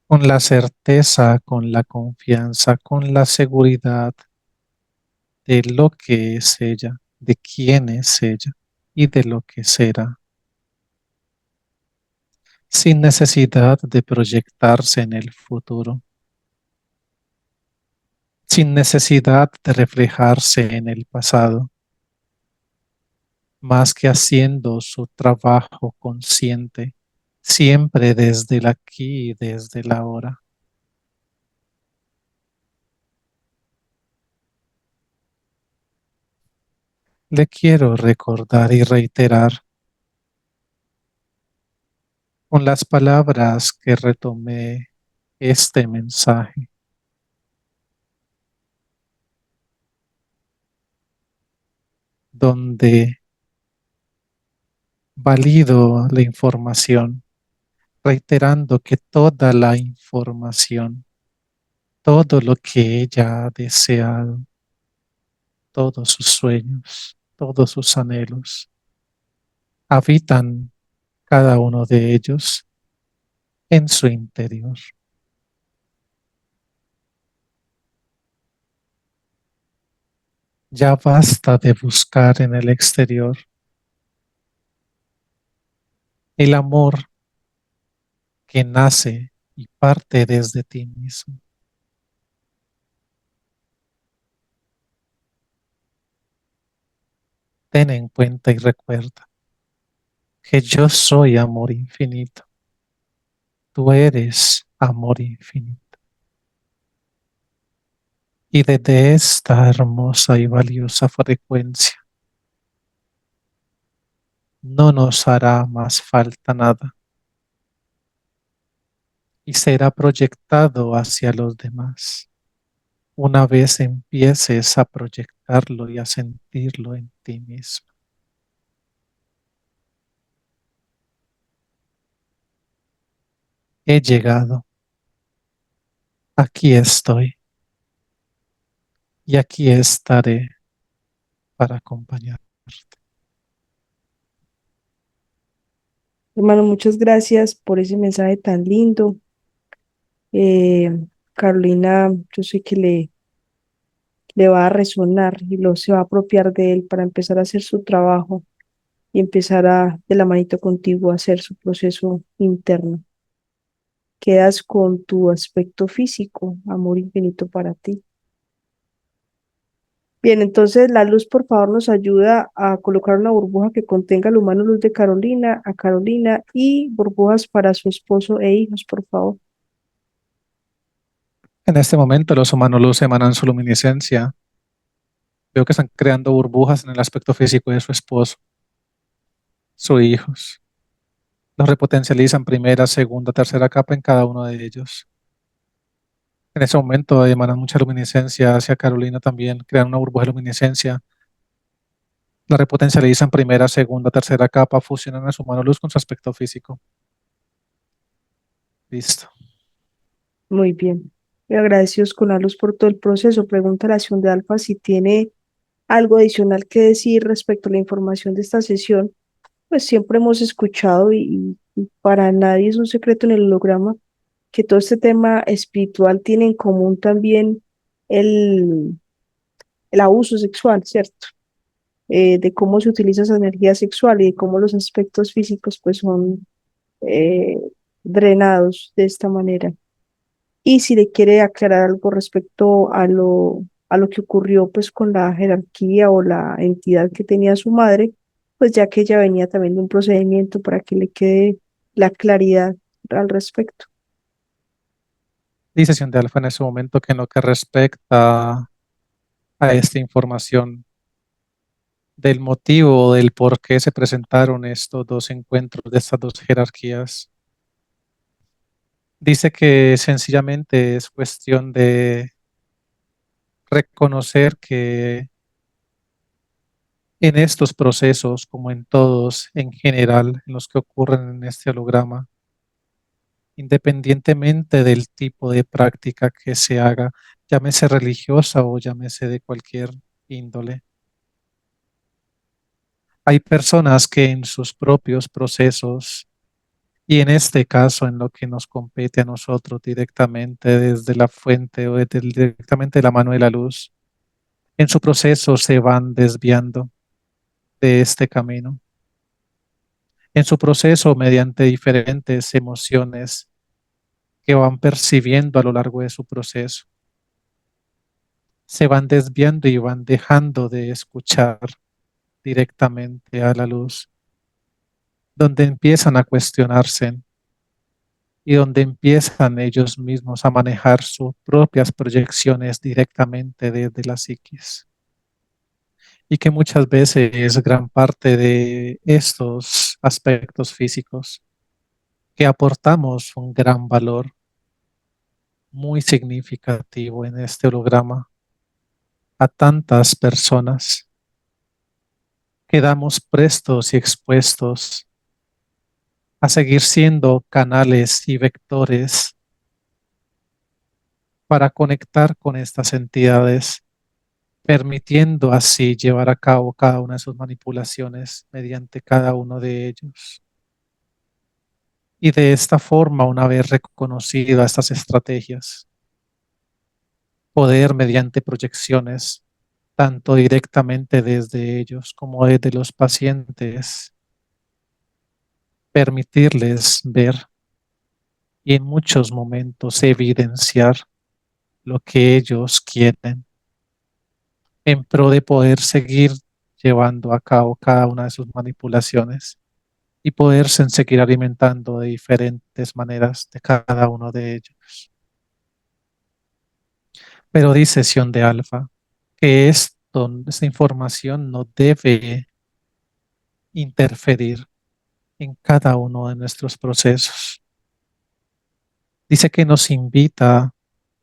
con la certeza, con la confianza, con la seguridad de lo que es ella, de quién es ella y de lo que será, sin necesidad de proyectarse en el futuro, sin necesidad de reflejarse en el pasado, más que haciendo su trabajo consciente, siempre desde el aquí y desde el ahora. Le quiero recordar y reiterar con las palabras que retomé este mensaje, donde valido la información, reiterando que toda la información, todo lo que ella ha deseado, todos sus sueños, todos sus anhelos, habitan cada uno de ellos en su interior. Ya basta de buscar en el exterior el amor que nace y parte desde ti mismo. Ten en cuenta y recuerda que yo soy amor infinito. Tú eres amor infinito. Y desde esta hermosa y valiosa frecuencia no nos hará más falta nada y será proyectado hacia los demás una vez empieces a proyectarlo y a sentirlo en ti mismo. he llegado, aquí estoy y aquí estaré para acompañar. Hermano, muchas gracias por ese mensaje tan lindo. Eh, Carolina, yo sé que le va a resonar y lo se va a apropiar de él para empezar a hacer su trabajo y empezar de la manito contigo a hacer su proceso interno. Quedas con tu aspecto físico, amor infinito para ti. Bien, entonces la luz, por favor, nos ayuda a colocar una burbuja que contenga el humano luz de Carolina, a Carolina y burbujas para su esposo e hijos, por favor. En este momento los humanos luz emanan su luminiscencia. Veo que están creando burbujas en el aspecto físico de su esposo, sus hijos. Los repotencializan primera, segunda, tercera capa en cada uno de ellos. En ese momento emanan mucha luminiscencia hacia Carolina también, crean una burbuja de luminiscencia. La repotencializan primera, segunda, tercera capa, fusionan a su mano luz con su aspecto físico. Listo. Muy bien. Y agradecidos con la luz por todo el proceso. Pregunta a la acción de Alfa si tiene algo adicional que decir respecto a la información de esta sesión. Pues siempre hemos escuchado y para nadie es un secreto en el holograma que todo este tema espiritual tiene en común también el, el abuso sexual, ¿cierto? De cómo se utiliza esa energía sexual y de cómo los aspectos físicos pues son eh, drenados de esta manera. Y si le quiere aclarar algo respecto a lo que ocurrió pues con la jerarquía o la entidad que tenía su madre, pues ya que ella venía también de un procedimiento para que le quede la claridad al respecto. Dice sesión de alfa en ese momento que en lo que respecta a esta información del motivo del por qué se presentaron estos dos encuentros de estas dos jerarquías, dice que sencillamente es cuestión de reconocer que en estos procesos, como en todos en general, en los que ocurren en este holograma, independientemente del tipo de práctica que se haga, llámese religiosa o llámese de cualquier índole, hay personas que en sus propios procesos, y en este caso en lo que nos compete a nosotros directamente desde la fuente o directamente de la mano de la luz, en su proceso se van desviando de este camino. En su proceso, mediante diferentes emociones que van percibiendo a lo largo de su proceso, se van desviando y van dejando de escuchar directamente a la luz, donde empiezan a cuestionarse y donde empiezan ellos mismos a manejar sus propias proyecciones directamente desde la psiquis. Y que muchas veces gran parte de estos aspectos físicos que aportamos un gran valor muy significativo en este holograma a tantas personas, quedamos prestos y expuestos a seguir siendo canales y vectores para conectar con estas entidades, permitiendo así llevar a cabo cada una de sus manipulaciones mediante cada uno de ellos. Y de esta forma, una vez reconocidas estas estrategias, poder mediante proyecciones, tanto directamente desde ellos como desde los pacientes, permitirles ver y en muchos momentos evidenciar lo que ellos quieren en pro de poder seguir llevando a cabo cada una de sus manipulaciones y poderse seguir alimentando de diferentes maneras de cada uno de ellos. Pero dice Sion de Alfa que esta información no debe interferir en cada uno de nuestros procesos. Dice que nos invita,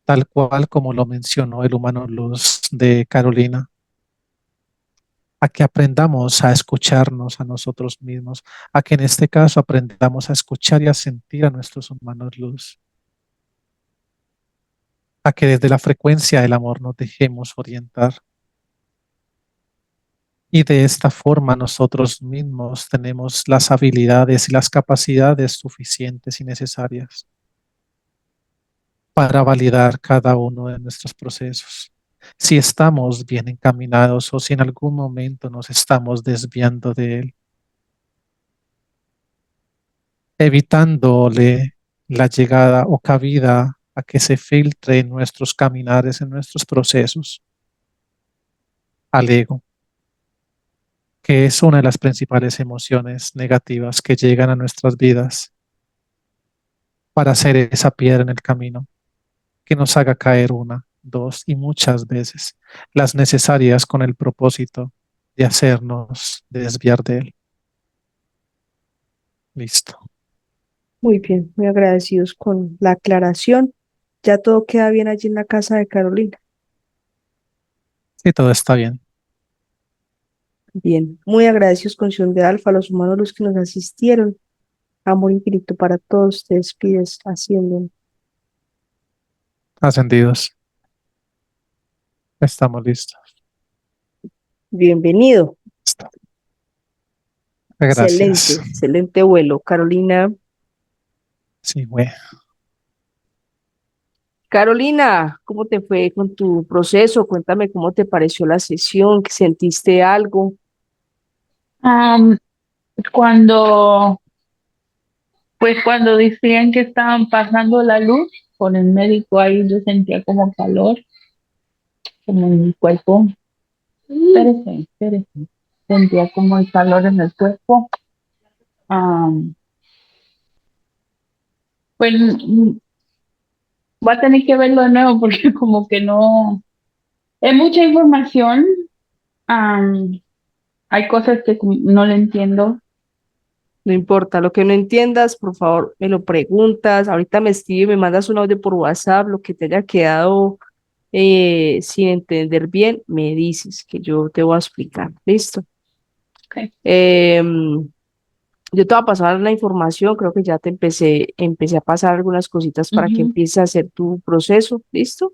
tal cual como lo mencionó el humano luz de Carolina, a que aprendamos a escucharnos a nosotros mismos, a que en este caso aprendamos a escuchar y a sentir a nuestros hermanos luz, a que desde la frecuencia del amor nos dejemos orientar. Y de esta forma nosotros mismos tenemos las habilidades y las capacidades suficientes y necesarias para validar cada uno de nuestros procesos. Si estamos bien encaminados o si en algún momento nos estamos desviando de él, evitándole la llegada o cabida a que se filtre en nuestros caminares, en nuestros procesos, al ego, que es una de las principales emociones negativas que llegan a nuestras vidas para ser esa piedra en el camino que nos haga caer una, dos y muchas veces, las necesarias con el propósito de hacernos desviar de él. Listo. Muy bien, muy agradecidos con la aclaración. Ya todo queda bien allí en la casa de Carolina. Sí, todo está bien. Bien, muy agradecidos con Sion de Alfa, los humanos los que nos asistieron. Amor infinito para todos, te despides haciendo. Ascendidos. Estamos listos. Bienvenido. Listo. Excelente, Gracias. excelente vuelo. Carolina, Sí, güey. Carolina, ¿cómo te fue con tu proceso? Cuéntame cómo te pareció la sesión, que sentiste algo. Am, cuando, pues cuando decían que estaban pasando la luz con el médico ahí, yo sentía como calor, como en mi cuerpo. Espérese, espérese. Sentía como el calor en el cuerpo. Am, pues voy a tener que verlo de nuevo porque como que no, es mucha información. Am, hay cosas que no le entiendo. No importa, lo que no entiendas, por favor, me lo preguntas. Ahorita me escribes, me mandas un audio por WhatsApp, lo que te haya quedado sin entender bien, me dices que yo te voy a explicar. ¿Listo? Okay. Yo te voy a pasar la información, creo que ya te empecé a pasar algunas cositas para que Ujú. empieces a hacer tu proceso, ¿listo?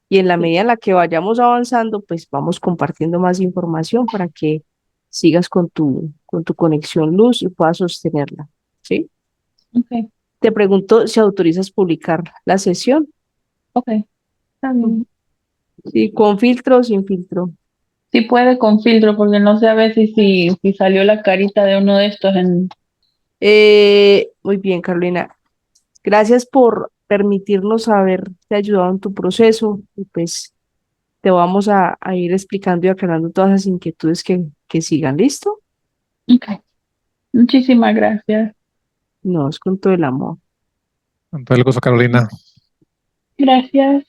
Y en la Sí. medida en la que vayamos avanzando, pues vamos compartiendo más información para que sigas con tu conexión luz y puedas sostenerla, ¿sí? Okay. Te pregunto si autorizas publicar la sesión. Okay. Está bien. Ujú. Sí, con filtro o sin filtro. Sí puede con filtro, porque no sé a veces si salió la carita de uno de estos en... Muy bien, Carolina. Gracias por permitirnos haberte ayudado en tu proceso y pues te vamos a ir explicando y aclarando todas las inquietudes que sigan. ¿Listo? Ok. Muchísimas gracias. No, es con todo el amor. Con todo el gusto, Carolina. Gracias.